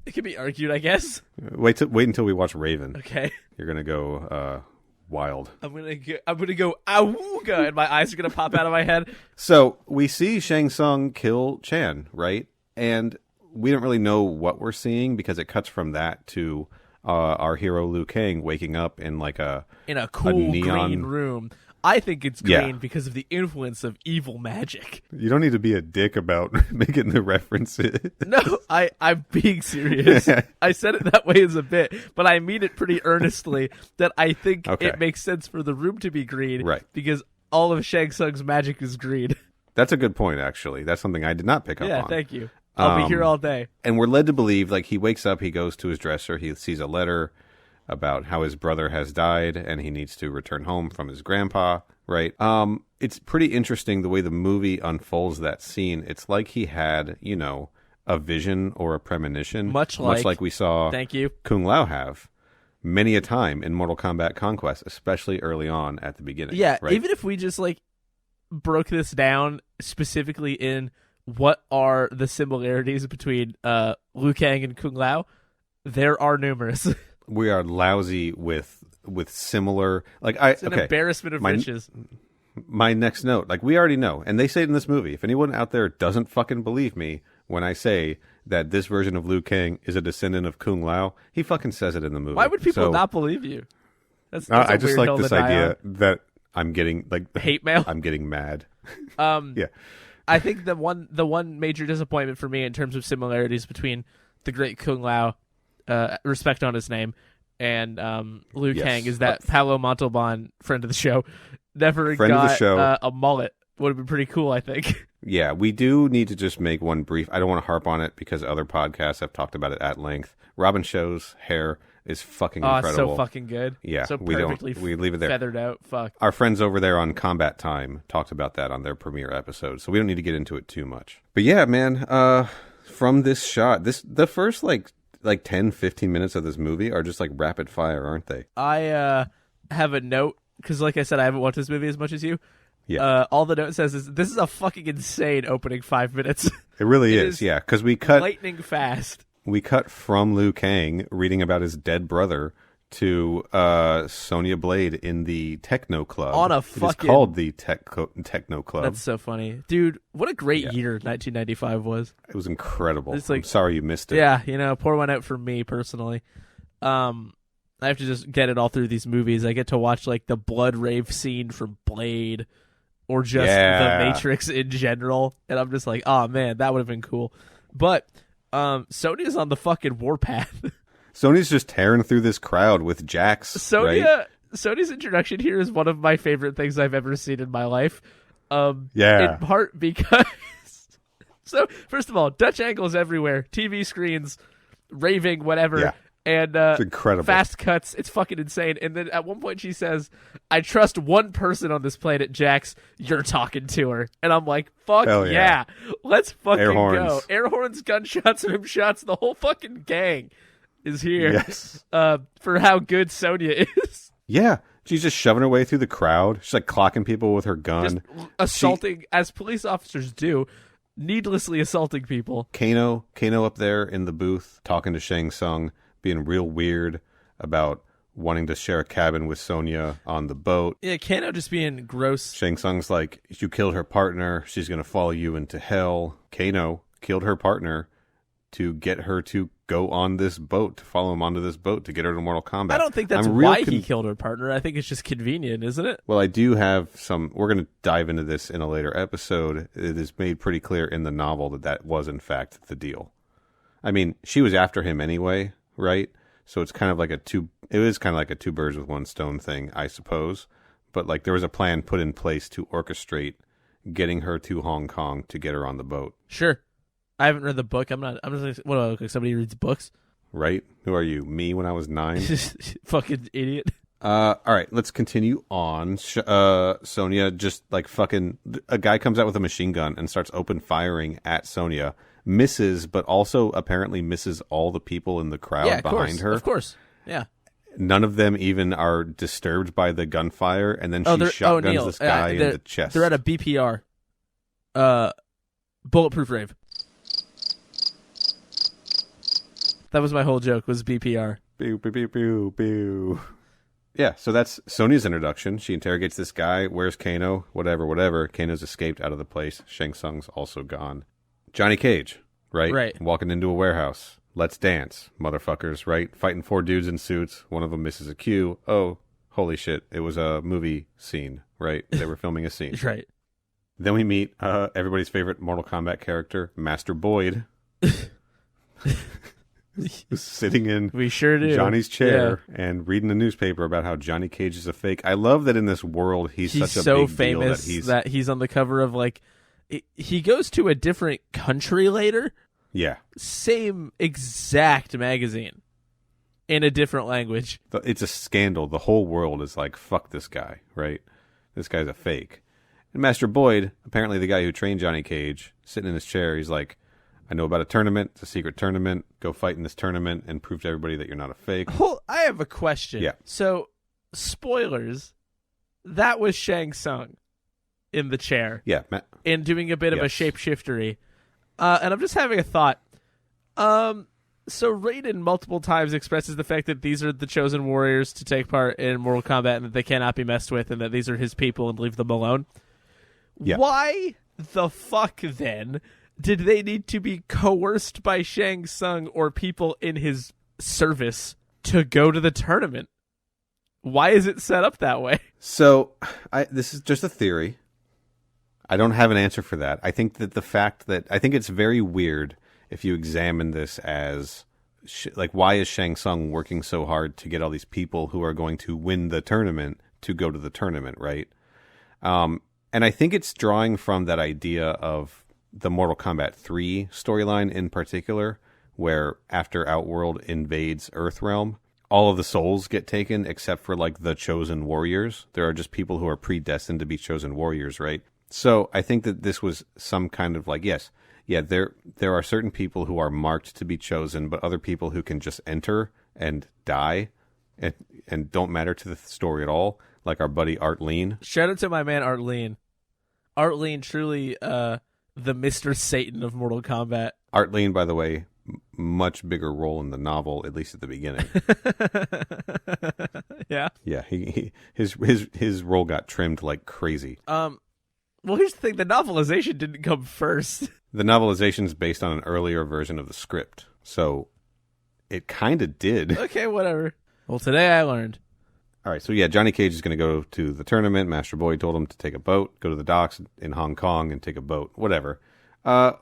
It can be argued, I guess. Wait until we watch Raven. Okay. You're gonna go wild. I'm gonna go awooga, and my eyes are gonna pop out of my head. So we see Shang Tsung kill Chan, right? And we don't really know what we're seeing because it cuts from that to our hero Liu Kang waking up in like in a cool neon green room. I think it's green Yeah. because of the influence of evil magic. You don't need to be a dick about making the references. No, I'm being serious. I said it that way as a bit, but I mean it pretty earnestly that I think it makes sense for the room to be green, Right. because all of Shang Tsung's magic is green. That's a good point, actually. That's something I did not pick up on. Yeah, thank you. I'll be here all day. And we're led to believe, like, he wakes up, he goes to his dresser, he sees a letter about how his brother has died and he needs to return home from his grandpa, right? It's pretty interesting the way the movie unfolds that scene. It's like he had, you know, a vision or a premonition. Much like we saw Thank you. Kung Lao have many a time in Mortal Kombat Conquest, especially early on at the beginning. Yeah, right? even if we just, like, broke this down specifically in what are the similarities between Liu Kang and Kung Lao, there are numerous. We are lousy with similar, like, It's an embarrassment of riches. My next note, like, we already know, and they say it in this movie. If anyone out there doesn't fucking believe me when I say that this version of Liu Kang is a descendant of Kung Lao, he fucking says it in the movie. Why would people So, not believe you? That's I a just weird like hill this to die idea on. that I'm getting, like, Hate mail. I'm getting mad. Yeah. Yeah. I think the one major disappointment for me in terms of similarities between the great Kung Lao, respect on his name, and Liu Yes. Kang is that Paolo Montalban, friend of the show, never Friend of got the show. a mullet. Would have been pretty cool, I think. Yeah, we do need to just make one brief. I don't want to harp on it because other podcasts have talked about it at length. Robin Show's hair is fucking Oh, incredible. it's so fucking good. Yeah, so we don't- perfectly we leave it there. feathered out. Fuck. Our friends over there on Combat Time talked about that on their premiere episode, so we don't need to get into it too much. But yeah, man, from this shot, the first like 10, 15 minutes of this movie are just like rapid fire, aren't they? I have a note because, like I said, I haven't watched this movie as much as you. Yeah. All the note says is this is a fucking insane opening 5 minutes. It really It is, is yeah, because we cut lightning fast. from Liu Kang reading about his dead brother to Sonya Blade in the Techno Club. On a It is fucking- called the Techno Club. That's so funny, dude. What a great year 1995 was. It was incredible. It's like- I'm sorry you missed it. Yeah, pour one out for me personally. I have to just get it all through these movies. I get to watch like the blood rave scene from Blade, or just Yeah. the Matrix in general, and I'm just like, oh man, that would have been cool. But Sonya's on the fucking warpath. Sonya's just tearing through this crowd with Jax. Sonya's right? introduction here is one of my favorite things I've ever seen in my life. Yeah. In part because, so first of all, Dutch angles everywhere, TV screens, raving, whatever. Yeah. And It's incredible. fast cuts. It's fucking insane. And then at one point she says, I trust one person on this planet, Jax. You're talking to her. And I'm like, fuck Hell yeah. Let's fucking Air go. horns. Air horns, gunshots, rim shots. The whole fucking gang is here. Yes. For how good Sonya is. Yeah. She's just shoving her way through the crowd. She's like clocking people with her gun. Just assaulting, as police officers do, needlessly assaulting people. Kano up there in the booth talking to Shang Tsung, being real weird about wanting to share a cabin with Sonya on the boat. Yeah, Kano just being gross. Shang Tsung's like, you killed her partner. She's going to follow you into hell. Kano killed her partner to get her to go on this boat, to follow him onto this boat to get her to Mortal Kombat. I don't think that's I'm real why he killed her partner. I think it's just convenient, isn't it? Well, I do have some. We're going to dive into this in a later episode. It is made pretty clear in the novel that was, in fact, the deal. I mean, she was after him anyway, right? So it's kind of like it is kind of like a two birds with one stone thing, I suppose. But like there was a plan put in place to orchestrate getting her to Hong Kong to get her on the boat. Sure. I haven't read the book. I'm just what do I look like? Somebody who reads books? Right? Who are you? Me when I was 9? Fucking idiot. All right, let's continue on. Sonya just like fucking. A guy comes out with a machine gun and starts open firing at Sonya. Misses, but also apparently misses all the people in the crowd behind her. Of course. Yeah. None of them even are disturbed by the gunfire, and then she shotguns Neal, this guy in the chest. They're at a BPR. Bulletproof rave. That was my whole joke, was BPR. Pew, pew, pew, pew, pew. Yeah, so that's Sonya's introduction. She interrogates this guy. Where's Kano? Whatever. Kano's escaped out of the place. Shang Tsung's also gone. Johnny Cage, right? Right. Walking into a warehouse. let's dance, motherfuckers, right? Fighting 4 dudes in suits. One of them misses a cue. Oh, holy shit. It was a movie scene, right? They were filming a scene. Right. Then we meet everybody's favorite Mortal Kombat character, Master Boyd. Who's sitting in We sure do. Johnny's chair and reading the newspaper about how Johnny Cage is a fake. I love that in this world he's such a so big famous deal that he's on the cover of, like, he goes to a different country later. Yeah. Same exact magazine in a different language. It's a scandal. The whole world is like, fuck this guy, right? This guy's a fake. And Master Boyd, apparently the guy who trained Johnny Cage, sitting in his chair, he's like, I know about a tournament. It's a secret tournament. Go fight in this tournament and prove to everybody that you're not a fake. Well, I have a question. Yeah. So, spoilers, that was Shang Tsung in the chair. Yeah. And doing a bit of a shapeshiftery. And I'm just having a thought. So Raiden multiple times expresses the fact that these are the chosen warriors to take part in Mortal Kombat and that they cannot be messed with and that these are his people and leave them alone. Yeah. Why the fuck, then, did they need to be coerced by Shang Tsung or people in his service to go to the tournament? Why is it set up that way? So, this is just a theory. I don't have an answer for that. I think that I think it's very weird if you examine this as, like, why is Shang Tsung working so hard to get all these people who are going to win the tournament to go to the tournament, right? And I think it's drawing from that idea of the Mortal Kombat 3 storyline in particular, where after Outworld invades Earthrealm, all of the souls get taken except for, like, the chosen warriors. There are just people who are predestined to be chosen warriors, right? So I think that this was some kind of like, there are certain people who are marked to be chosen, but other people who can just enter and die and don't matter to the story at all, like our buddy Art Lean. Shout out to my man Art Lean. Art Lean, truly the Mr. Satan of Mortal Kombat. Art Lean, by the way, much bigger role in the novel, at least at the beginning. Yeah. Yeah, his role got trimmed like crazy. Well, here's the thing. The novelization didn't come first. The novelization is based on an earlier version of the script, so it kind of did. Okay, whatever. Well, today I learned. All right, so yeah, Johnny Cage is going to go to the tournament. Master Boy told him to take a boat, go to the docks in Hong Kong and take a boat, whatever. We're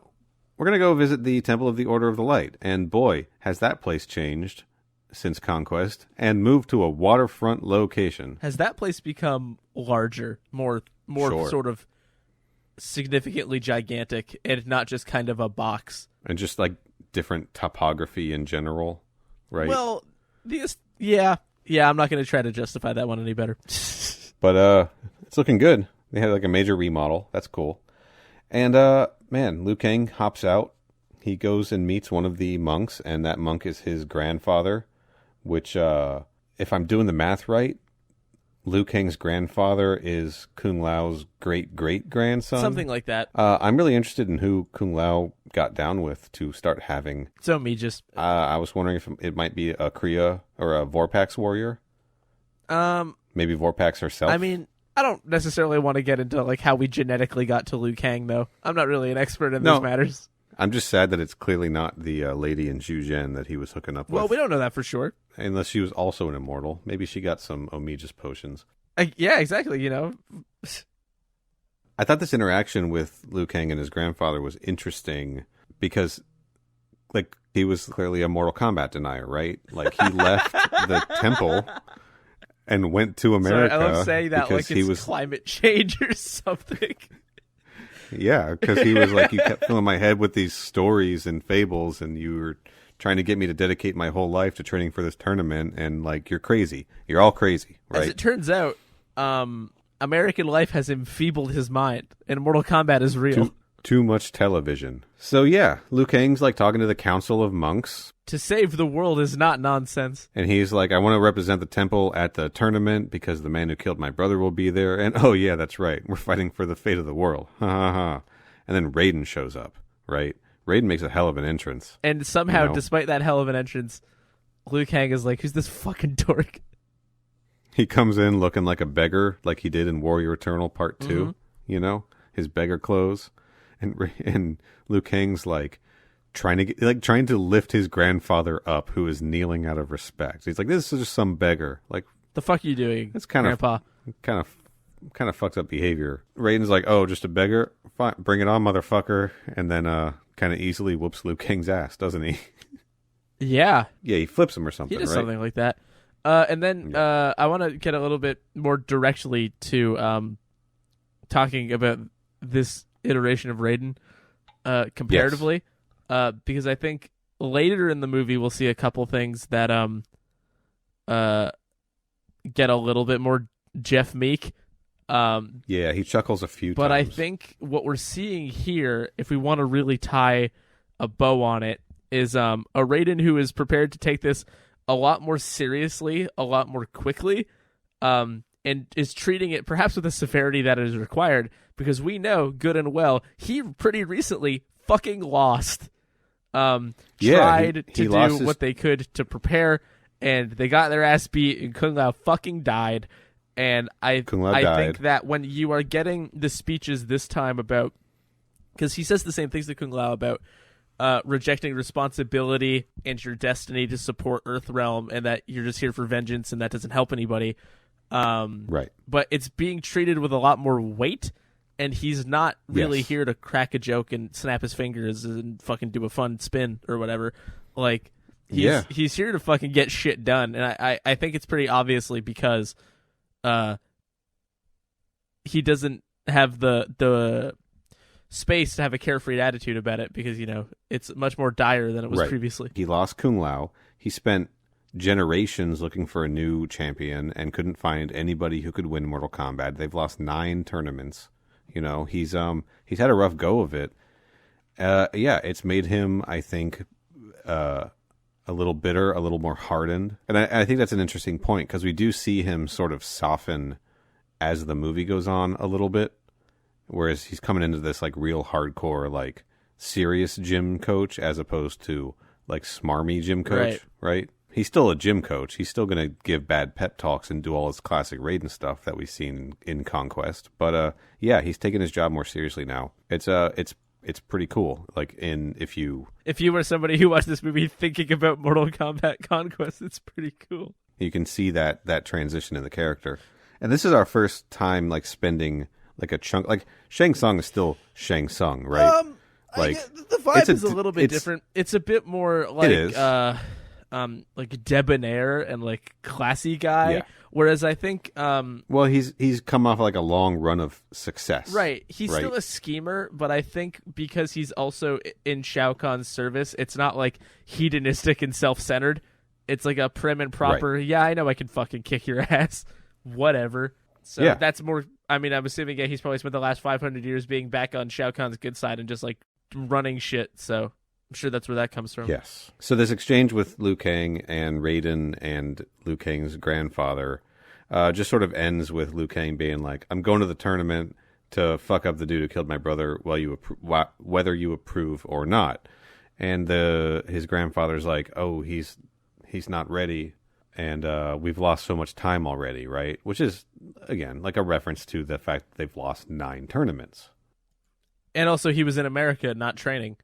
going to go visit the Temple of the Order of the Light, and boy, has that place changed since Conquest, and moved to a waterfront location. Has that place become larger, more Sure. sort of significantly gigantic, and not just kind of a box? And just like different topography in general, right? Well, yeah, I'm not going to try to justify that one any better. But it's looking good. They had like a major remodel. That's cool. And man, Liu Kang hops out. He goes and meets one of the monks, and that monk is his grandfather, which, if I'm doing the math right, Liu Kang's grandfather is Kung Lao's great-great-grandson. Something like that. I'm really interested in who Kung Lao got down with to start having. So me just... I was wondering if it might be a Kriya or a Vorpax warrior. Maybe Vorpax herself. I mean, I don't necessarily want to get into like how we genetically got to Liu Kang, though. I'm not really an expert in these matters. I'm just sad that it's clearly not the lady in Zhujian that he was hooking up with. Well, we don't know that for sure. Unless she was also an immortal. Maybe she got some Omegas potions. Yeah, exactly, you know. I thought this interaction with Liu Kang and his grandfather was interesting because, like, he was clearly a Mortal Kombat denier, right? Like, he left the temple and went to America. Sorry, I love saying that like it's climate change or something. Yeah, because he was like, you kept filling my head with these stories and fables, and you were trying to get me to dedicate my whole life to training for this tournament, and like, you're crazy. You're all crazy, right? As it turns out, American life has enfeebled his mind, and Mortal Kombat is real. Too much television. So yeah, Liu Kang's like talking to the Council of Monks. To save the world is not nonsense. And he's like, I want to represent the temple at the tournament because the man who killed my brother will be there. And oh yeah, that's right. We're fighting for the fate of the world. Ha ha ha. And then Raiden shows up, right? Raiden makes a hell of an entrance. And somehow, despite that hell of an entrance, Liu Kang is like, who's this fucking dork? He comes in looking like a beggar, like he did in Warrior Eternal Part 2, you know? His beggar clothes. And Liu Kang's like, trying to lift his grandfather up, who is kneeling out of respect. He's like, this is just some beggar. Like, the fuck are you doing? It's kind Grandpa? of fucked up behavior. Raiden's like, oh, just a beggar? Fine, bring it on, motherfucker. And then kind of easily whoops Liu Kang's ass, doesn't he? Yeah. Yeah, he flips him or something, He does right? something like that. And then I want to get a little bit more directly to talking about this iteration of Raiden comparatively, because I think later in the movie we'll see a couple things that get a little bit more Jeff Meek. Yeah, he chuckles a few but times. I think what we're seeing here, if we want to really tie a bow on it, is a Raiden who is prepared to take this a lot more seriously, a lot more quickly, and is treating it perhaps with the severity that is required, because we know good and well he pretty recently fucking lost. Tried to do what they could to prepare, and they got their ass beat, and Kung Lao fucking died. And I think that when you are getting the speeches this time about, because he says the same things to Kung Lao about rejecting responsibility and your destiny to support Earthrealm, and that you're just here for vengeance and that doesn't help anybody. Right. But it's being treated with a lot more weight, and he's not really here to crack a joke and snap his fingers and fucking do a fun spin or whatever. Like, he's here to fucking get shit done. And I think it's pretty obviously because he doesn't have the space to have a carefree attitude about it, because, you know, it's much more dire than it was previously. He lost Kung Lao. He spent generations looking for a new champion and couldn't find anybody who could win Mortal Kombat. They've lost 9 tournaments. You know, he's had a rough go of it. It's made him, I think, a little bitter, a little more hardened. And I think that's an interesting point, because we do see him sort of soften as the movie goes on a little bit. Whereas he's coming into this like real hardcore, like serious gym coach, as opposed to like smarmy gym coach, right? He's still a gym coach. He's still going to give bad pep talks and do all his classic Raiden stuff that we've seen in Conquest. But he's taking his job more seriously now. It's pretty cool. Like, if you were somebody who watched this movie thinking about Mortal Kombat Conquest, it's pretty cool. You can see that transition in the character. And this is our first time like spending like a chunk. Like, Shang Tsung is still Shang Tsung, right? The vibe is a little bit different. It's a bit more like like debonair and like classy guy. Yeah. Whereas I think well, he's come off like a long run of success. Right. He's still a schemer, but I think because he's also in Shao Kahn's service, it's not like hedonistic and self-centered. It's like a prim and proper, yeah, I know I can fucking kick your ass. Whatever. So that's more, I mean, I'm assuming he's probably spent the last 500 years being back on Shao Kahn's good side and just like running shit. So I'm sure that's where that comes from. Yes. So this exchange with Liu Kang and Raiden and Liu Kang's grandfather just sort of ends with Liu Kang being like, I'm going to the tournament to fuck up the dude who killed my brother whether you approve or not. And his grandfather's like, oh, he's not ready. And we've lost so much time already, right? Which is, again, like a reference to the fact that they've lost 9 tournaments. And also he was in America, not training.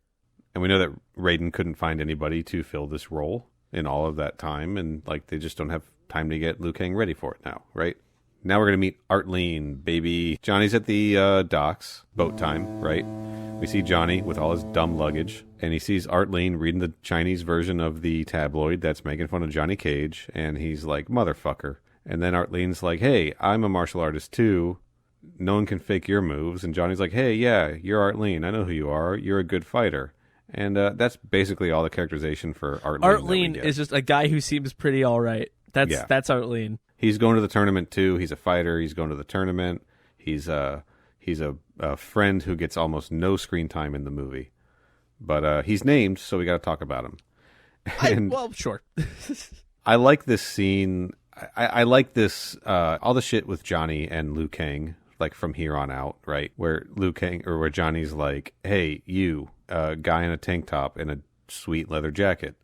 And we know that Raiden couldn't find anybody to fill this role in all of that time. And like, they just don't have time to get Liu Kang ready for it now, right? Now we're going to meet Artlene, baby. Johnny's at the docks, boat time, right? We see Johnny with all his dumb luggage, and he sees Artlene reading the Chinese version of the tabloid that's making fun of Johnny Cage, and he's like, motherfucker. And then Artlene's like, hey, I'm a martial artist too. No one can fake your moves. And Johnny's like, hey, yeah, you're Artlene. I know who you are. You're a good fighter. And that's basically all the characterization for Artlene. Artlene is just a guy who seems pretty all right. That's Artlene. He's going to the tournament too. He's a fighter. He's going to the tournament. He's a friend who gets almost no screen time in the movie, but he's named, so we got to talk about him. Well, sure. I like this scene. I like this all the shit with Johnny and Liu Kang, like from here on out, right? Where where Johnny's like, "Hey, you, guy in a tank top and a sweet leather jacket.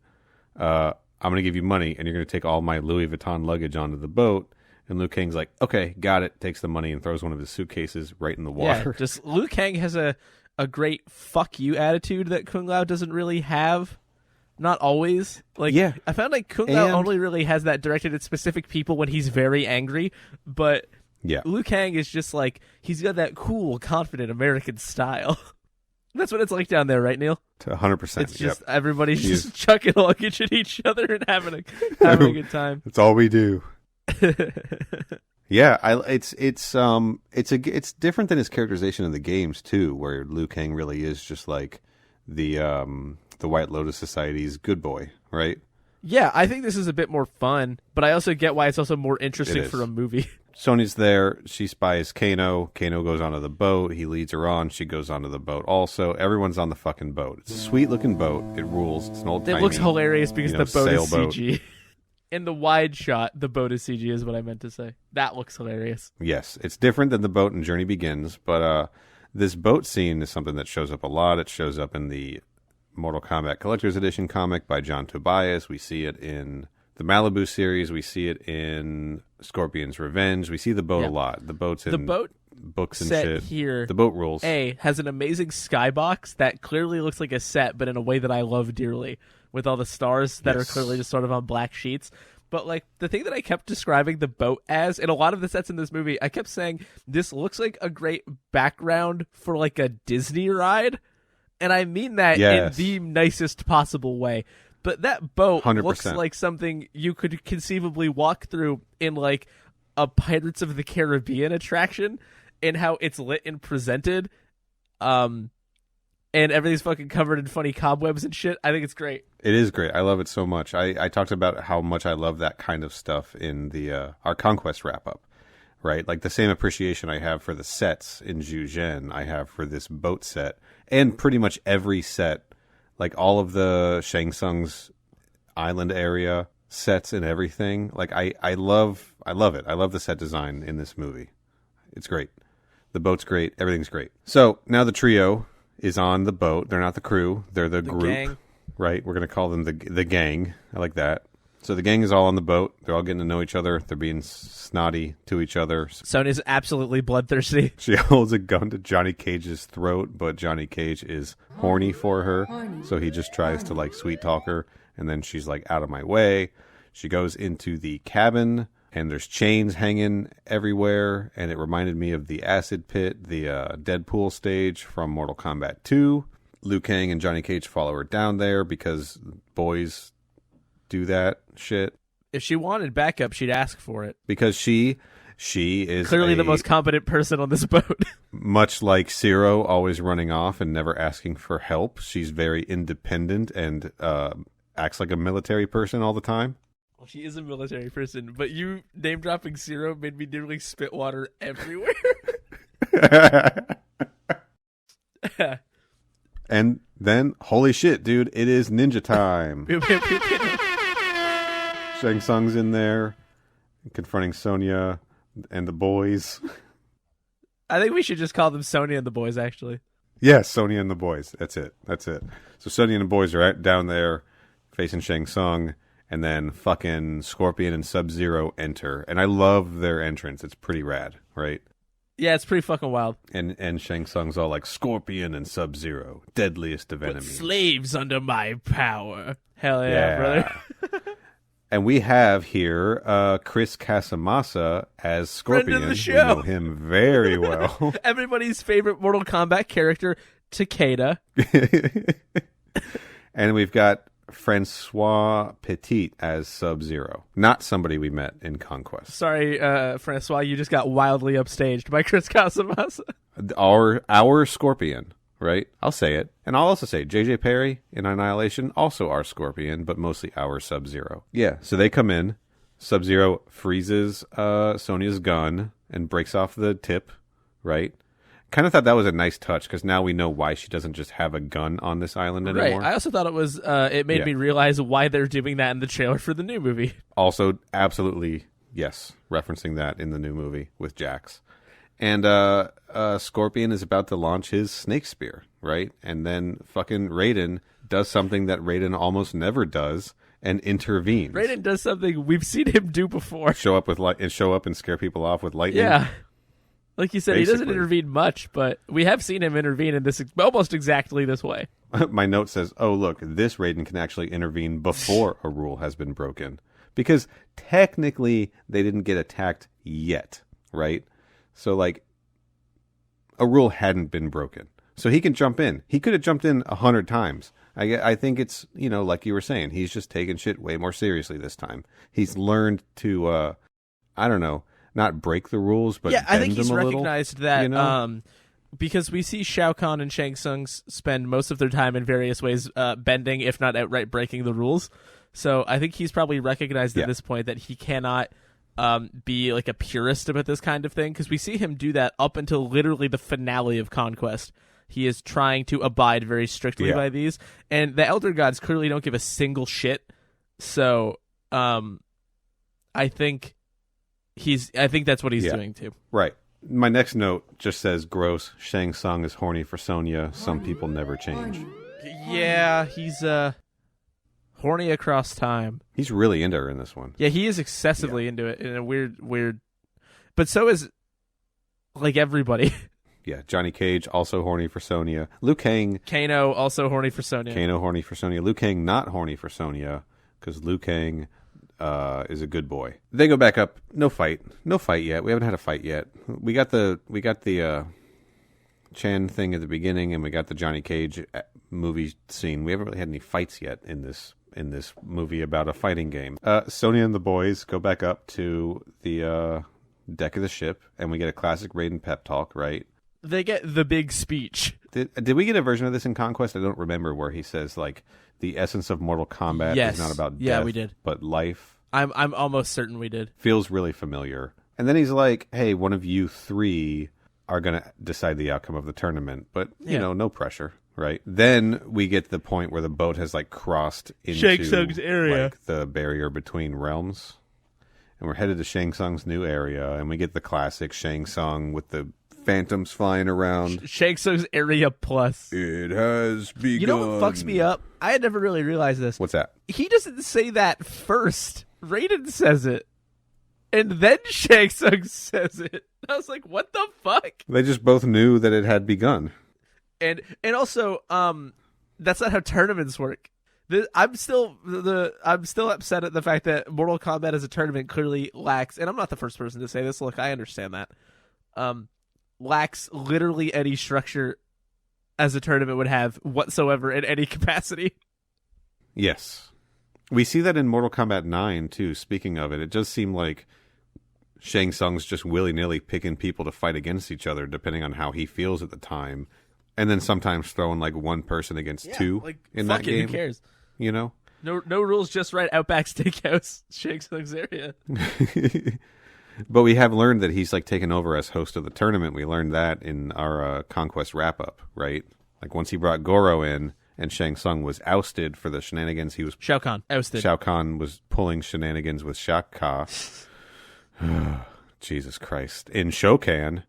I'm going to give you money, and you're going to take all my Louis Vuitton luggage onto the boat." And Liu Kang's like, okay, got it. Takes the money and throws one of his suitcases right in the water. Yeah, just Liu Kang has a a great fuck you attitude that Kung Lao doesn't really have. Not always. Like, yeah. I found like Kung Lao only really has that directed at specific people when he's very angry, but Liu Kang is just like, he's got that cool, confident American style. That's what it's like down there, right, Neal? 100%. It's just everybody's just chucking luggage at each other and having a good time. That's all we do. Yeah, it's different than his characterization in the games too, where Liu Kang really is just like the White Lotus Society's good boy, right? Yeah, I think this is a bit more fun, but I also get why it's also more interesting for a movie. Sonya's there. She spies Kano. Kano goes onto the boat. He leads her on. She goes onto the boat also. Everyone's on the fucking boat. It's a sweet-looking boat. It rules. It's an old-timey, it looks hilarious because the boat sailboat. is CG. In the wide shot, the boat is CG is what I meant to say. That looks hilarious. Yes, it's different than the boat in Journey Begins, but this boat scene is something that shows up a lot. It shows up in the Mortal Kombat Collector's Edition comic by John Tobias. We see it in the Malibu series. We see it in Scorpion's Revenge. We see the boat a lot. The boat's in the boat books and set shit. Here, the boat rules. Has an amazing skybox that clearly looks like a set, but in a way that I love dearly, with all the stars that are clearly just sort of on black sheets. But like the thing that I kept describing the boat as in a lot of the sets in this movie, I kept saying this looks like a great background for like a Disney ride. And I mean that in the nicest possible way. But that boat 100%. Looks like something you could conceivably walk through in like a Pirates of the Caribbean attraction, and how it's lit and presented. And everything's fucking covered in funny cobwebs and shit. I think it's great. It is great. I love it so much. I talked about how much I love that kind of stuff in the our Conquest wrap-up. Right? Like the same appreciation I have for the sets in Zhuzhen, I have for this boat set. And pretty much every set, like all of the Shang Tsung's island area sets and everything. Like I love it. I love the set design in this movie. It's great. The boat's great. Everything's great. So now the trio is on the boat. They're not the crew. They're the group. Gang. Right? We're going to call them the gang. I like that. So the gang is all on the boat. They're all getting to know each other. They're being snotty to each other. Sonya's absolutely bloodthirsty. She holds a gun to Johnny Cage's throat, but Johnny Cage is horny for her. So he just tries to like sweet talk her. And then she's like, out of my way. She goes into the cabin and there's chains hanging everywhere. And it reminded me of the acid pit, the Deadpool stage from Mortal Kombat 2. Liu Kang and Johnny Cage follow her down there because boys do that shit. If she wanted backup, she'd ask for it. Because she is clearly the most competent person on this boat. Much like Zero, always running off and never asking for help. She's very independent and acts like a military person all the time. Well, she is a military person, but you name dropping Zero made me nearly spit water everywhere. And then, holy shit, dude, it is ninja time. Shang Tsung's in there, confronting Sonya and the boys. I think we should just call them Sonya and the boys, actually. Yes, Sonya and the boys. That's it. So Sonya and the boys are down there facing Shang Tsung, and then fucking Scorpion and Sub-Zero enter. And I love their entrance. It's pretty rad, right? Yeah, it's pretty fucking wild. And Shang Tsung's all like, Scorpion and Sub-Zero, deadliest of enemies. Slaves under my power. Hell yeah. Brother. And we have here Chris Casamassa as Scorpion. Friend of the show. We know him very well. Everybody's favorite Mortal Kombat character, Takeda. And we've got Francois Petit as Sub-Zero. Not somebody we met in Conquest. Sorry, Francois, you just got wildly upstaged by Chris Casamassa. Our Scorpion, right? I'll say it. And I'll also say JJ Perry in Annihilation, also our Scorpion, but mostly our Sub-Zero. Yeah, so they come in. Sub-Zero freezes Sonya's gun and breaks off the tip, right? Kind of thought that was a nice touch because now we know why she doesn't just have a gun on this island anymore. Right. I also thought it was. It made me realize why they're doing that in the trailer for the new movie. Also, absolutely, yes, referencing that in the new movie with Jax. And Scorpion is about to launch his snake spear, right? And then fucking Raiden does something that Raiden almost never does and intervenes. Raiden does something we've seen him do before. Show up and scare people off with lightning. Yeah. Like you said, he doesn't intervene much, but we have seen him intervene in this almost exactly this way. My note says, oh, look, this Raiden can actually intervene before a rule has been broken. Because technically, they didn't get attacked yet, right? So, like, a rule hadn't been broken. So he can jump in. He could have jumped in 100 times. I think it's, like you were saying, he's just taking shit way more seriously this time. He's learned to, I don't know, not break the rules, but I think he's recognized that, because we see Shao Kahn and Shang Tsung spend most of their time in various ways bending, if not outright breaking the rules. So I think he's probably recognized at this point that he cannot be like a purist about this kind of thing, because we see him do that up until literally the finale of Conquest. He is trying to abide very strictly by these, and the Elder Gods clearly don't give a single shit. So I think that's what he's doing too. Right. My next note just says, gross, Shang Tsung is horny for Sonya. Some people never change. Yeah, he's horny across time. He's really into her in this one. Yeah, he is excessively into it in a weird. But so is, like, everybody. Yeah, Johnny Cage also horny for Sonya. Liu Kang. Kano also horny for Sonya. Kano horny for Sonya. Liu Kang not horny for Sonya because Liu Kang is a good boy. They go back up. No fight yet. We haven't had a fight yet. We got the Chan thing at the beginning, and we got the Johnny Cage movie scene. We haven't really had any fights yet in this movie about a fighting game. Sonya and the boys go back up to the deck of the ship, and we get a classic Raiden pep talk, right? They get the big speech. Did we get a version of this in Conquest? I don't remember, where he says, like, the essence of Mortal Kombat is not about death, we did, but life. I'm almost certain we did. Feels really familiar. And then he's like, hey, one of you three are going to decide the outcome of the tournament, but, you know, no pressure, right? Then we get the point where the boat has, like, crossed into Shang Tsung's area, like, the barrier between realms. And we're headed to Shang Tsung's new area, and we get the classic Shang Tsung with the phantoms flying around. Shang Tsung's area plus. It has begun. You know what fucks me up? I had never really realized this. What's that? He doesn't say that first. Raiden says it. And then Shang Tsung says it. I was like, what the fuck? They just both knew that it had begun. And also, that's not how tournaments work. I'm still upset at the fact that Mortal Kombat as a tournament clearly lacks, and I'm not the first person to say this. Look, I understand that. Lacks literally any structure as a tournament would have whatsoever in any capacity. Yes. We see that in Mortal Kombat 9, too. Speaking of it, it does seem like Shang Tsung's just willy-nilly picking people to fight against each other, depending on how he feels at the time. And then sometimes throwing, like, one person against two in that game. Who cares? You know? No rules, just right. Outback Steakhouse, Shang Tsung's area. But we have learned that he's, like, taken over as host of the tournament. We learned that in our Conquest wrap-up, right? Like, once he brought Goro in and Shang Tsung was ousted for the shenanigans he was... Shao Kahn, ousted. Shao Kahn was pulling shenanigans with Shaka. Jesus Christ. In Shokan,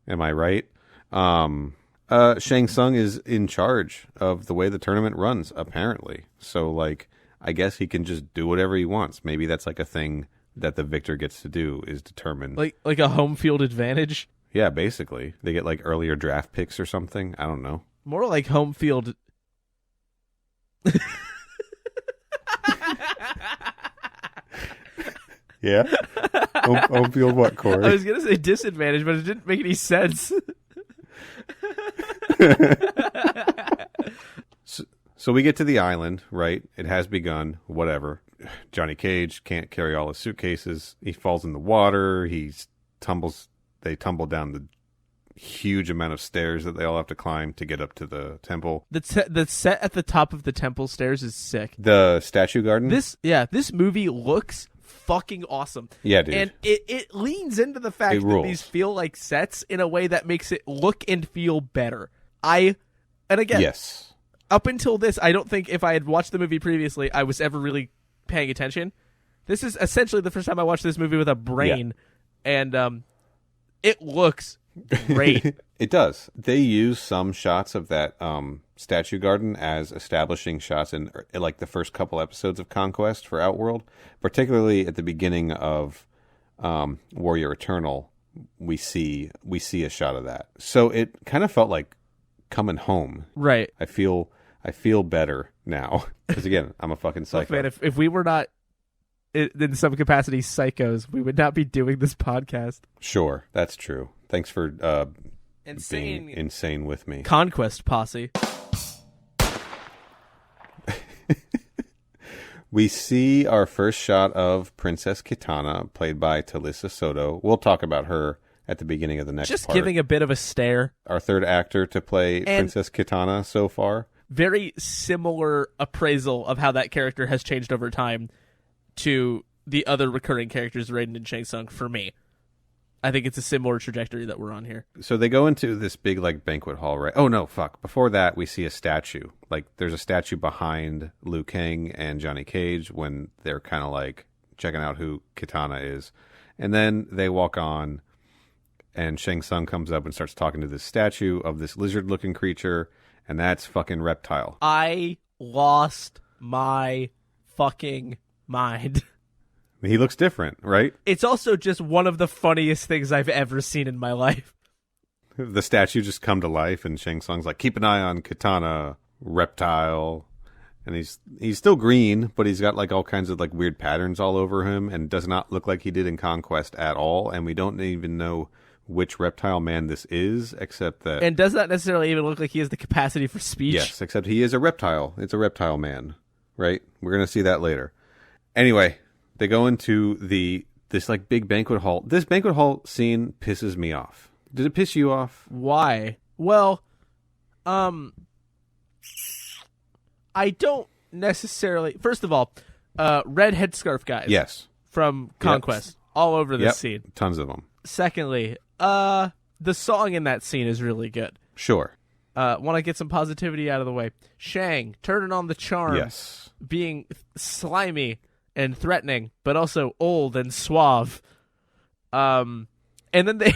am I right? Shang Tsung is in charge of the way the tournament runs, apparently. So, like, I guess he can just do whatever he wants. Maybe that's, like, a thing that the victor gets to do, is determine... Like a home field advantage? Yeah, basically. They get, like, earlier draft picks or something. I don't know. More like home field... Yeah? Home field what, Corey? I was going to say disadvantage, but it didn't make any sense. So we get to the island, right? It has begun, whatever. Johnny Cage can't carry all his suitcases. He falls in the water. They tumble down the huge amount of stairs that they all have to climb to get up to the temple. The set at the top of the temple stairs is sick. The statue garden? This movie looks fucking awesome. Yeah, dude. And it leans into the fact that these feel like sets in a way that makes it look and feel better. Yes. Up until this, I don't think if I had watched the movie previously, I was ever really paying attention. This is essentially the first time I watched this movie with a brain, and it looks great. It does. They use some shots of that statue garden as establishing shots in like the first couple episodes of Conquest for Outworld, particularly at the beginning of Warrior Eternal, we see a shot of that. So it kind of felt like coming home. Right. I feel better now because again, I'm a fucking psycho. Look, man, if we were not in some capacity psychos, we would not be doing this podcast. Sure, that's true. Thanks for Insane. being insane with me. Conquest posse. We see our first shot of Princess Katana, played by Talisa Soto. We'll talk about her at the beginning of the next Just part. giving a bit of a stare. Our third actor to play Princess Katana so far. Very similar appraisal of how that character has changed over time to the other recurring characters, Raiden and Shang Tsung, for me. I think it's a similar trajectory that we're on here. So they go into this big, like, banquet hall, right? Oh, no, fuck. Before that, we see a statue. Like, there's a statue behind Liu Kang and Johnny Cage when they're kind of, like, checking out who Katana is. And then they walk on, and Shang Tsung comes up and starts talking to this statue of this lizard-looking creature, and that's fucking Reptile. I lost my fucking mind. He looks different, right? It's also just one of the funniest things I've ever seen in my life. The statue just come to life, and Shang Tsung's like, keep an eye on Katana, Reptile. And he's still green, but he's got like all kinds of like weird patterns all over him and does not look like he did in Conquest at all. And we don't even know which Reptile man this is, except that... And does not necessarily even look like he has the capacity for speech. Yes, except he is a reptile. It's a reptile man, right? We're going to see that later. Anyway, they go into this like big banquet hall. This banquet hall scene pisses me off. Does it piss you off? Why? Well, I don't necessarily... First of all, red headscarf guys. Yes. From Conquest. Yep. All over this scene. Tons of them. Secondly, the song in that scene is really good. Sure. Want to get some positivity out of the way. Shang, turning on the charm. Yes. Being slimy and threatening, but also old and suave. And then they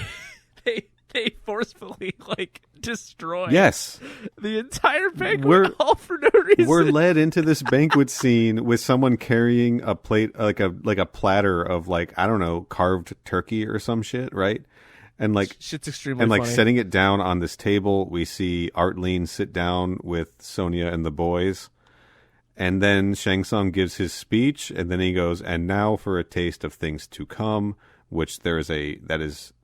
forcefully like destroy the entire banquet hall for no reason. We're led into this banquet scene with someone carrying a plate, like a platter of like, I don't know, carved turkey or some shit, right? And like shit's extremely and like funny. setting it down on this table, we see Artleen sit down with Sonya and the boys. And then Shang Tsung gives his speech, and then he goes, and now for a taste of things to come, which there is a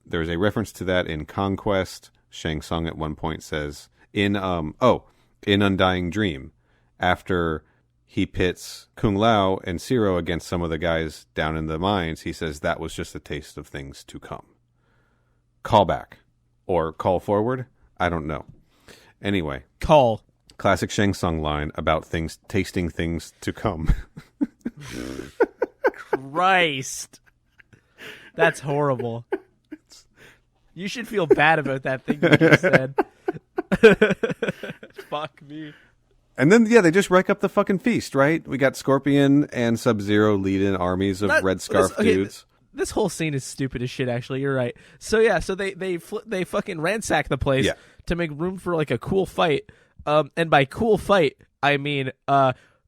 reference to that in Conquest. Shang Tsung at one point says in Undying Dream, after he pits Kung Lao and Zero against some of the guys down in the mines, he says that was just a taste of things to come. Call back or call forward, I don't know. Anyway, call. Classic Shang Tsung line about things, tasting things to come. Christ. That's horrible. You should feel bad about that thing you just said. Fuck me. And then, they just wreck up the fucking feast, right? We got Scorpion and Sub-Zero lead in armies of red scarf dudes. This whole scene is stupid as shit, actually. You're right. So, so they fucking ransack the place to make room for, like, a cool fight. And by cool fight, I mean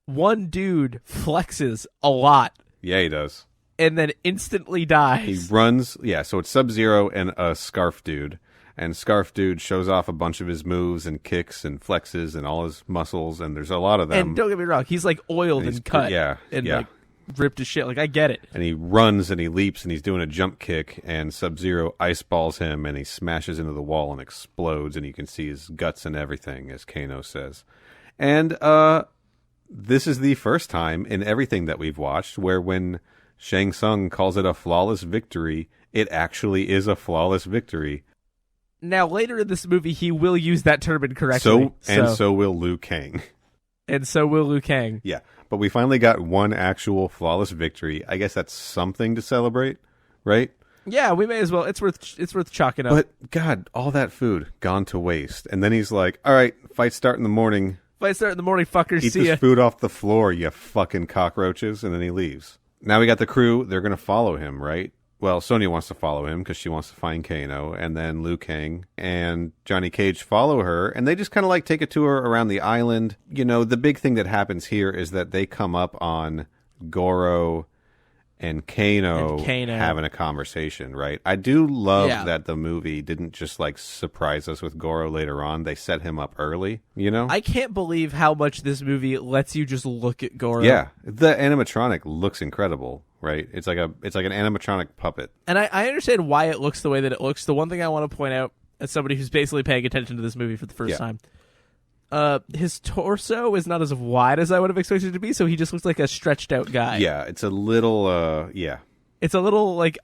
one dude flexes a lot. Yeah, he does. And then instantly dies. He runs, so it's Sub-Zero and a Scarf Dude. And Scarf Dude shows off a bunch of his moves and kicks and flexes and all his muscles, and there's a lot of them. And don't get me wrong, he's like oiled and cut. Like ripped to shit. Like, I get it. And he runs and he leaps and he's doing a jump kick, and Sub-Zero ice balls him and he smashes into the wall and explodes, and you can see his guts and everything, as Kano says. And this is the first time in everything that we've watched where when Shang Tsung calls it a flawless victory, it actually is a flawless victory. Now, later in this movie, he will use that term incorrectly. So will Liu Kang. And so will Liu Kang. Yeah, but we finally got one actual flawless victory. I guess that's something to celebrate, right? Yeah, we may as well. It's worth chalking up. But, God, all that food gone to waste. And then he's like, all right, fight start in the morning. Fight start in the morning, fuckers. Eat See ya. this food off the floor, you fucking cockroaches. And then he leaves. Now we got the crew. They're going to follow him, right? Well, Sonya wants to follow him because she wants to find Kano, and then Liu Kang and Johnny Cage follow her, and they just kind of like take a tour around the island. You know, the big thing that happens here is that they come up on Goro and Kano having a conversation, right? I do love that the movie didn't just like surprise us with Goro later on. They set him up early, you know? I can't believe how much this movie lets you just look at Goro. Yeah, the animatronic looks incredible, right? It's like an animatronic puppet. And I understand why it looks the way that it looks. The one thing I want to point out as somebody who's basically paying attention to this movie for the first time, his torso is not as wide as I would have expected it to be, so he just looks like a stretched out guy. Yeah, it's a little, It's a little, like,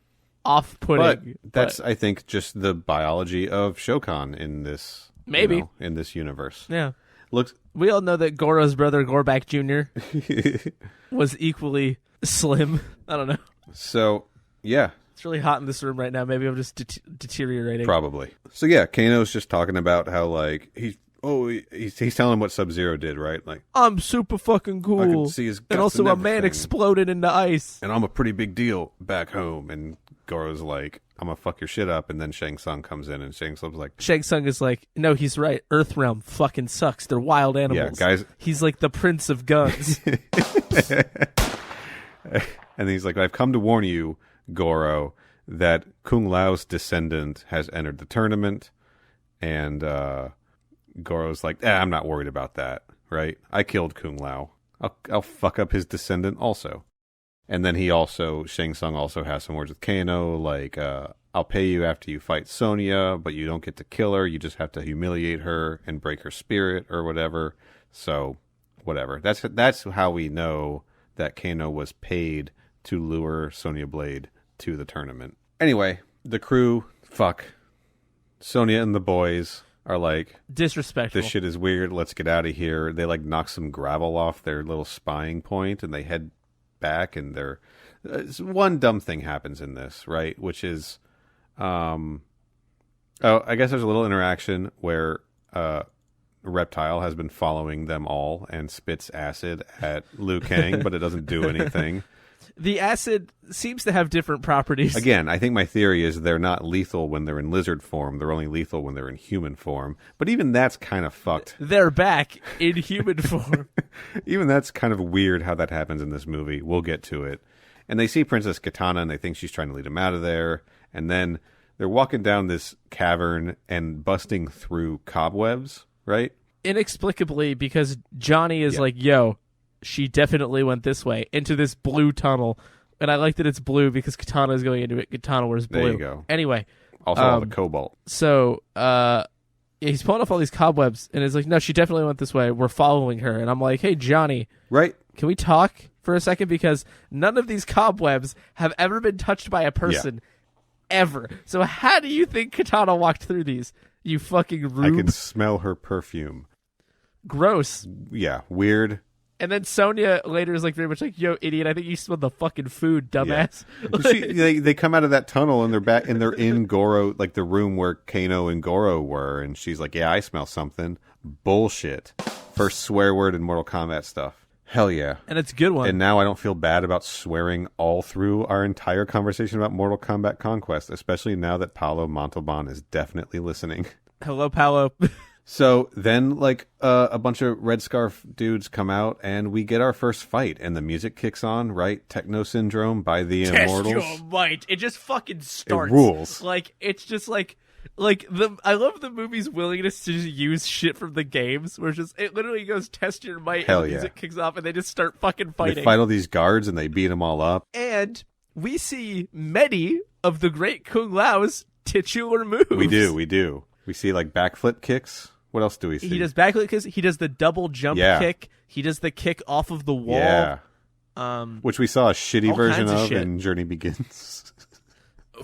off-putting. But that's, I think, just the biology of Shokan in this, maybe, in this universe. Yeah. Looks. We all know that Goro's brother, Gorbak Jr., was equally slim. I don't know. So, yeah. It's really hot in this room right now. Maybe I'm just deteriorating. Probably. So, yeah, Kano's just talking about how, like, he's telling him what Sub-Zero did, right? Like, I'm super fucking cool. I can see his guts and also and a man everything. exploded into ice. And I'm a pretty big deal back home. And Goro's like, I'm gonna fuck your shit up. And then Shang Tsung comes in, and Shang Tsung's like, Shang Tsung is like, no, he's right. Earthrealm fucking sucks. They're wild animals. Yeah, guys. He's like the prince of guns. And he's like, I've come to warn you, Goro, that Kung Lao's descendant has entered the tournament. And Goro's like, I'm not worried about that, right? I killed Kung Lao. I'll fuck up his descendant also. And then Shang Tsung also has some words with Kano, like, I'll pay you after you fight Sonya, but you don't get to kill her. You just have to humiliate her and break her spirit or whatever. So, whatever. That's how we know that Kano was paid to lure Sonya Blade to the tournament. Anyway, the crew, Sonya and the boys are like, disrespectful. This shit is weird. Let's get out of here. They like knock some gravel off their little spying point, and they head back. And one dumb thing happens in this, right? Which is, I guess there's a little interaction where Reptile has been following them all and spits acid at Liu Kang, but it doesn't do anything. The acid seems to have different properties. Again, I think my theory is they're not lethal when they're in lizard form. They're only lethal when they're in human form. But even that's kind of fucked. They're back in human form. Even that's kind of weird how that happens in this movie. We'll get to it. And they see Princess Katana, and they think she's trying to lead them out of there. And then they're walking down this cavern and busting through cobwebs, right? Inexplicably, because Johnny is like, yo, she definitely went this way, into this blue tunnel. And I like that it's blue because Katana is going into it. Katana wears blue. There you go. Anyway. Also all the cobalt. So, he's pulling off all these cobwebs, and it's like, no, she definitely went this way. We're following her. And I'm like, hey, Johnny. Right. Can we talk for a second? Because none of these cobwebs have ever been touched by a person. Ever. So how do you think Katana walked through these? You fucking rube. I can smell her perfume. Gross. Yeah, weird. And then Sonya later is like very much like, yo, idiot, I think you smelled the fucking food, dumbass. Yeah. They come out of that tunnel and they're back and they're in Goro, like the room where Kano and Goro were, and she's like, yeah, I smell something. Bullshit. First swear word in Mortal Kombat stuff. Hell yeah. And it's a good one. And now I don't feel bad about swearing all through our entire conversation about Mortal Kombat Conquest, especially now that Paolo Montalban is definitely listening. Hello, Paolo. So then, like, a bunch of Red Scarf dudes come out, and we get our first fight, and the music kicks on, right? Techno Syndrome by the Immortals. Test your might. It just fucking starts. It rules. Like, it's just like I love the movie's willingness to just use shit from the games, where it literally goes, test your might, Hell and the music kicks off, and they just start fucking fighting. They fight all these guards, and they beat them all up. And we see many of the great Kung Lao's titular moves. We do. We see, like, backflip kicks. What else do we see? He does backflip kicks. He does the double jump kick. He does the kick off of the wall. Yeah. Which we saw a shitty version of shit. in Journey Begins.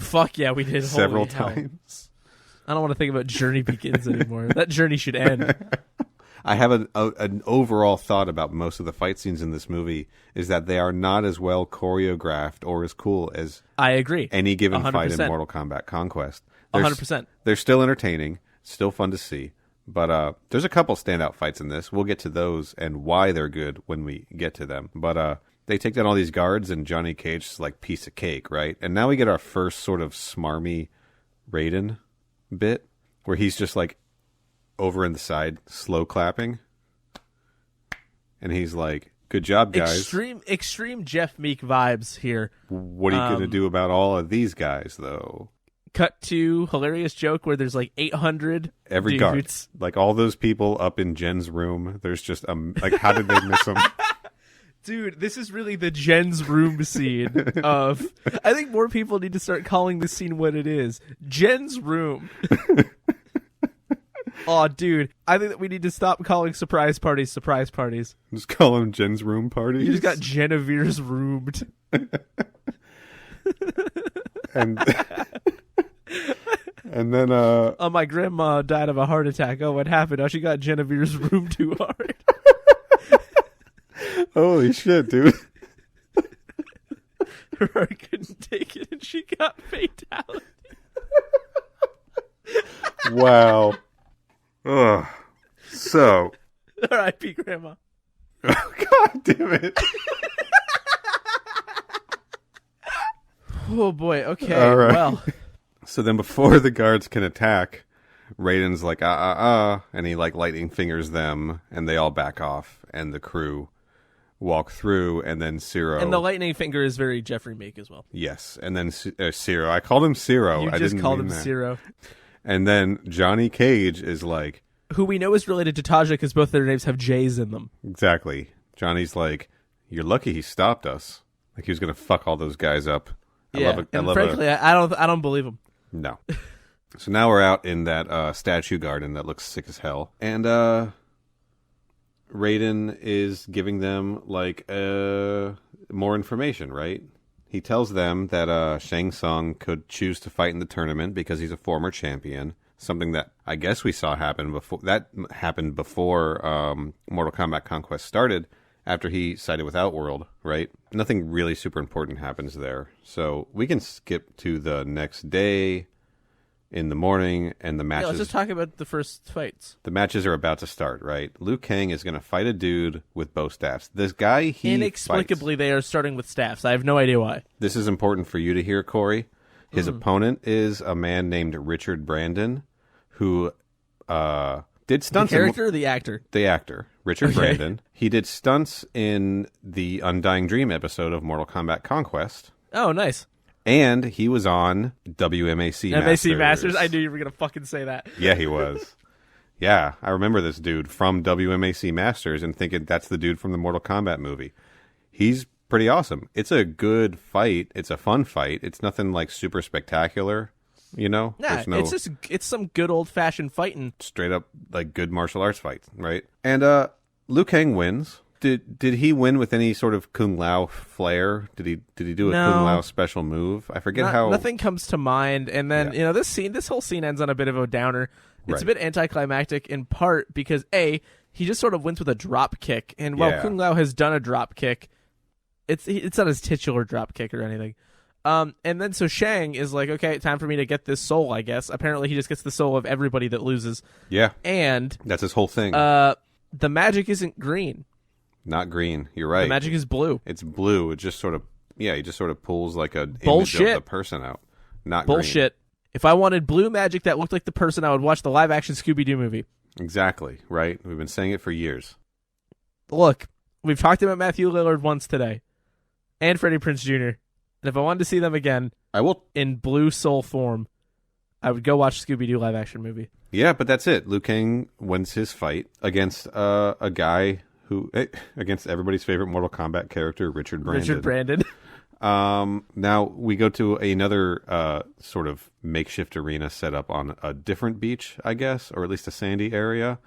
Fuck yeah, we did. Several times. I don't want to think about Journey Begins anymore. That journey should end. I have an overall thought about most of the fight scenes in this movie is that they are not as well choreographed or as cool as I agree. Any given 100%. fight in Mortal Kombat Conquest. 100%. They're still entertaining, still fun to see. But there's a couple standout fights in this. We'll get to those and why they're good when we get to them. But they take down all these guards, and Johnny Cage is like piece of cake, right? And now we get our first sort of smarmy Raiden bit, where he's just like over in the side, slow clapping. And he's like, Good job, guys. Extreme Jeff Meek vibes here. What are you going to do about all of these guys, though? Cut to hilarious joke where there's like 800 Every dudes. guard. Like all those people up in Jen's room. There's just, like, how did they miss them? Dude, this is really the Jen's room scene of... I think more people need to start calling this scene what it is. Jen's room. Oh, dude. I think that we need to stop calling surprise parties. Just call them Jen's room parties. You just got Genevieve's roomed. And then... Oh, my grandma died of a heart attack. Oh, what happened? Oh, she got Genevieve's room too hard. Holy shit, dude. Her heart couldn't take it and she got fatality. Wow. Ugh. So. R.I.P. Grandma. God damn it. Oh, boy. Okay. All right. Well. So then before the guards can attack, Raiden's like, and he like lightning fingers them, and they all back off, and the crew walk through, and then Ciro. And the lightning finger is very Jeffrey Meek as well. Yes, and then Ciro. I called him Ciro. You I just didn't called mean him that. Ciro. And then Johnny Cage is like... Who we know is related to Taja because both their names have J's in them. Exactly. Johnny's like, you're lucky he stopped us. Like he was going to fuck all those guys up. Frankly, I don't believe him. No. So now we're out in that statue garden that looks sick as hell. And Raiden is giving them like more information, right? He tells them that Shang Tsung could choose to fight in the tournament because he's a former champion. Something that I guess we saw happen before. That happened before Mortal Kombat Conquest started, after he sided with Outworld, right? Nothing really super important happens there. So we can skip to the next day in the morning, and the matches... Yeah, let's just talk about the first fights. The matches are about to start, right? Liu Kang is going to fight a dude with bow staffs. This guy, Inexplicably, they are starting with staffs. I have no idea why. This is important for you to hear, Corey. His opponent is a man named Richard Brandon, who did stunts... The character or the actor? The actor, Richard Brandon. He did stunts in the Undying Dream episode of Mortal Kombat Conquest. Oh, nice. And he was on WMAC Masters. I knew you were going to fucking say that. Yeah, he was. Yeah, I remember this dude from WMAC Masters and thinking that's the dude from the Mortal Kombat movie. He's pretty awesome. It's a good fight. It's a fun fight. It's nothing like super spectacular, you know? Nah, it's some good old-fashioned fighting. Straight up like good martial arts fight, right? And Liu Kang wins. Did he win with any sort of Kung Lao flair? Did he do a Kung Lao special move? I forget how. Nothing comes to mind. And then this whole scene ends on a bit of a downer. It's a bit anticlimactic in part because he just sort of wins with a drop kick, and while Kung Lao has done a drop kick, it's not his titular drop kick or anything. And then so Shang is like, okay, time for me to get this soul. I guess apparently he just gets the soul of everybody that loses. Yeah, and that's his whole thing. The magic isn't green. Not green. You're right. The magic is blue. It's blue. It just sort of, he just sort of pulls like a Bullshit. image of the person out. Not Bullshit. Green. If I wanted blue magic that looked like the person, I would watch the live-action Scooby-Doo movie. Exactly. Right? We've been saying it for years. Look, we've talked about Matthew Lillard once today, and Freddie Prinze Jr., and if I wanted to see them again, I will in blue soul form, I would go watch Scooby-Doo live-action movie. Yeah, but that's it. Liu Kang wins his fight against a guy against everybody's favorite Mortal Kombat character, Richard Brandon. Now we go to another sort of makeshift arena set up on a different beach, I guess, or at least a sandy area.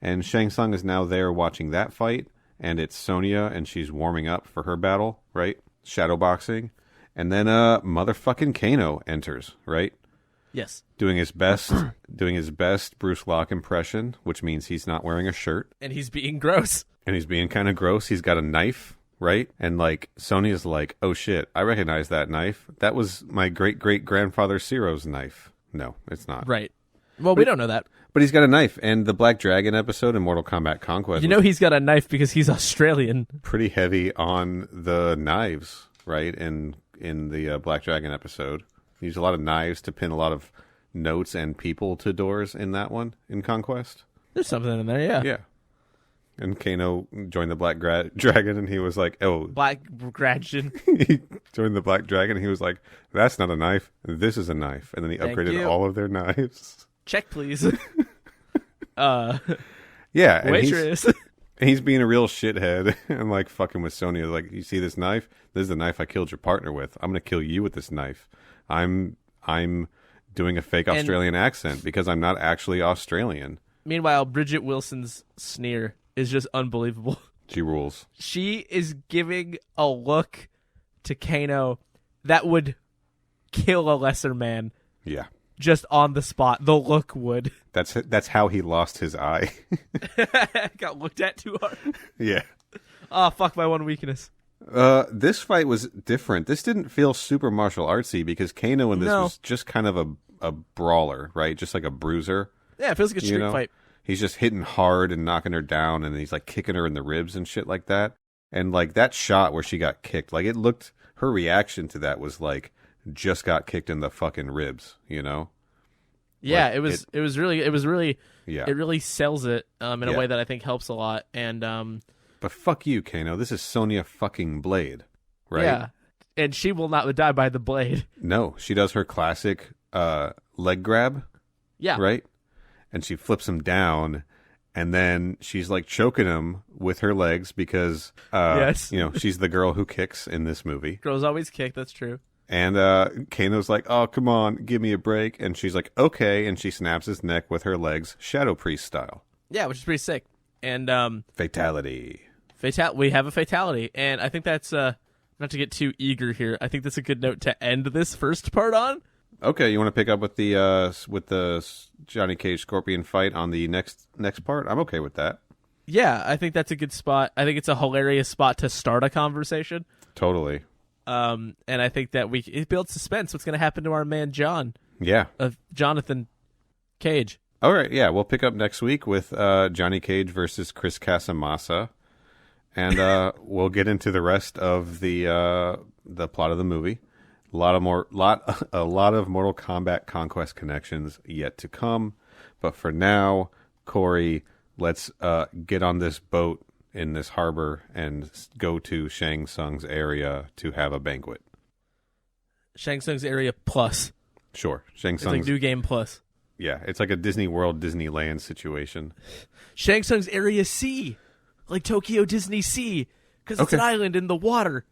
And Shang Tsung is now there watching that fight, and it's Sonya, and she's warming up for her battle, right? Shadowboxing. And then motherfucking Kano enters, right? Yes. Doing his best Bruce Locke impression, which means he's not wearing a shirt. And he's being gross. And he's being kind of gross. He's got a knife, right? And like Sonya's like, oh shit, I recognize that knife. That was my great-great-grandfather Ciro's knife. No, it's not. Right. Well, we don't know that. But he's got a knife. And the Black Dragon episode in Mortal Kombat Conquest. You know he's got a knife because he's Australian. Pretty heavy on the knives, right? In the Black Dragon episode. He used a lot of knives to pin a lot of notes and people to doors in that one, in Conquest. There's something in there, yeah. Yeah. And Kano joined the Black Dragon, and he was like, "Oh, Black Dragon." He joined the Black Dragon, and he was like, "That's not a knife. This is a knife." And then he Thank upgraded you. all of their knives. Check, please. Yeah, and Waitress. he's being a real shithead and like fucking with Sonya. Like, you see this knife? This is the knife I killed your partner with. I'm gonna kill you with this knife. I'm doing a fake Australian accent because I'm not actually Australian. Meanwhile, Bridget Wilson's sneer is just unbelievable. She rules. She is giving a look to Kano that would kill a lesser man Yeah, just on the spot. The look would. that's how he lost his eye. Got looked at too hard. Yeah. Oh, fuck my one weakness. This fight was different. This didn't feel super martial artsy because Kano in this was just kind of a brawler, right? Just like a bruiser. Yeah, it feels like a street fight. He's just hitting hard and knocking her down, and he's like kicking her in the ribs and shit like that. And like that shot where she got kicked, like it looked, her reaction to that was like just got kicked in the fucking ribs, you know? Yeah, Like, it was really Yeah. it really sells it in a way that I think helps a lot. And But fuck you, Kano. This is Sonya fucking Blade, right? yeah, and she will not die by the blade. No, she does her classic leg grab, Yeah, right? And she flips him down, and then she's like choking him with her legs because, Yes. you know, she's the girl who kicks in this movie. Girls always kick. That's true. And Kano's like, "Oh, come on, give me a break." And she's like, "Okay." And she snaps his neck with her legs, Shadow Priest style. Yeah, which is pretty sick. And Fatality. we have a fatality, and I think that's not to get too eager here. I think that's a good note to end this first part on. Okay, you want to pick up with the Johnny Cage Scorpion fight on the next part? I'm okay with that. Yeah, I think that's a good spot. I think it's a hilarious spot to start a conversation. Totally. And I think that it builds suspense. What's going to happen to our man John? Yeah. Jonathan Cage. All right. Yeah, we'll pick up next week with Johnny Cage versus Chris Casamassa, and we'll get into the rest of the plot of the movie. A lot of Mortal Kombat Conquest connections yet to come, but for now, Corey, let's get on this boat in this harbor and go to Shang Tsung's area to have a banquet. Shang Tsung's area plus. Sure, Shang It's Tsung's like New Game plus. yeah, it's like a Disney World, Disneyland situation. Shang Tsung's area C, like Tokyo Disney Sea, because it's an island in the water.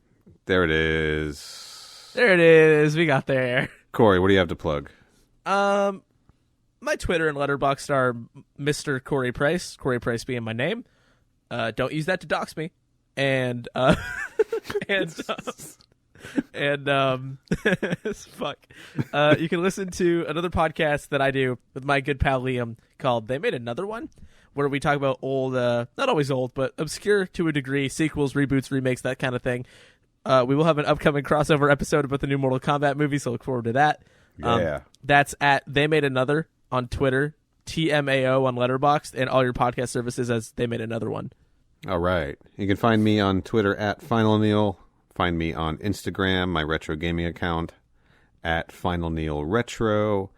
There it is. There it is. We got there. Corey, what do you have to plug? My Twitter and Letterboxd are Mr. Corey Price. Corey Price being my name. Don't use that to dox me. And fuck. You can listen to another podcast that I do with my good pal Liam called They Made Another One, where we talk about old, not always old, but obscure to a degree, sequels, reboots, remakes, that kind of thing. We will have an upcoming crossover episode about the new Mortal Kombat movie, so look forward to that. Yeah. That's at They Made Another on Twitter, TMAO on Letterboxd, and all your podcast services as They Made Another One. All right. You can find me on Twitter at Final Neal. Find me on Instagram, my retro gaming account, at Final Neal Retro.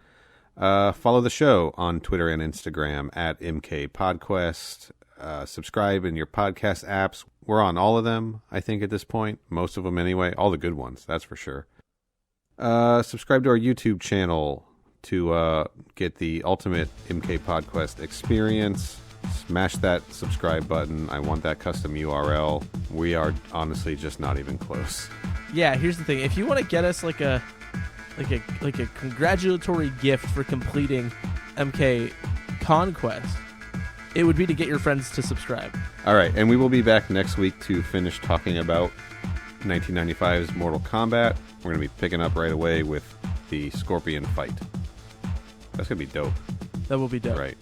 Follow the show on Twitter and Instagram at MK Podquest. Subscribe in your podcast apps. We're on all of them, I think, at this point. Most of them anyway. All the good ones, that's for sure. Subscribe to our YouTube channel to get the ultimate MK Podquest experience. Smash that subscribe button. I want that custom URL. We are honestly just not even close. Yeah, here's the thing. If you want to get us like a congratulatory gift for completing MK Conquest, it would be to get your friends to subscribe. All right, and we will be back next week to finish talking about 1995's Mortal Kombat. We're going to be picking up right away with the Scorpion fight. That's going to be dope. That will be dope. Right.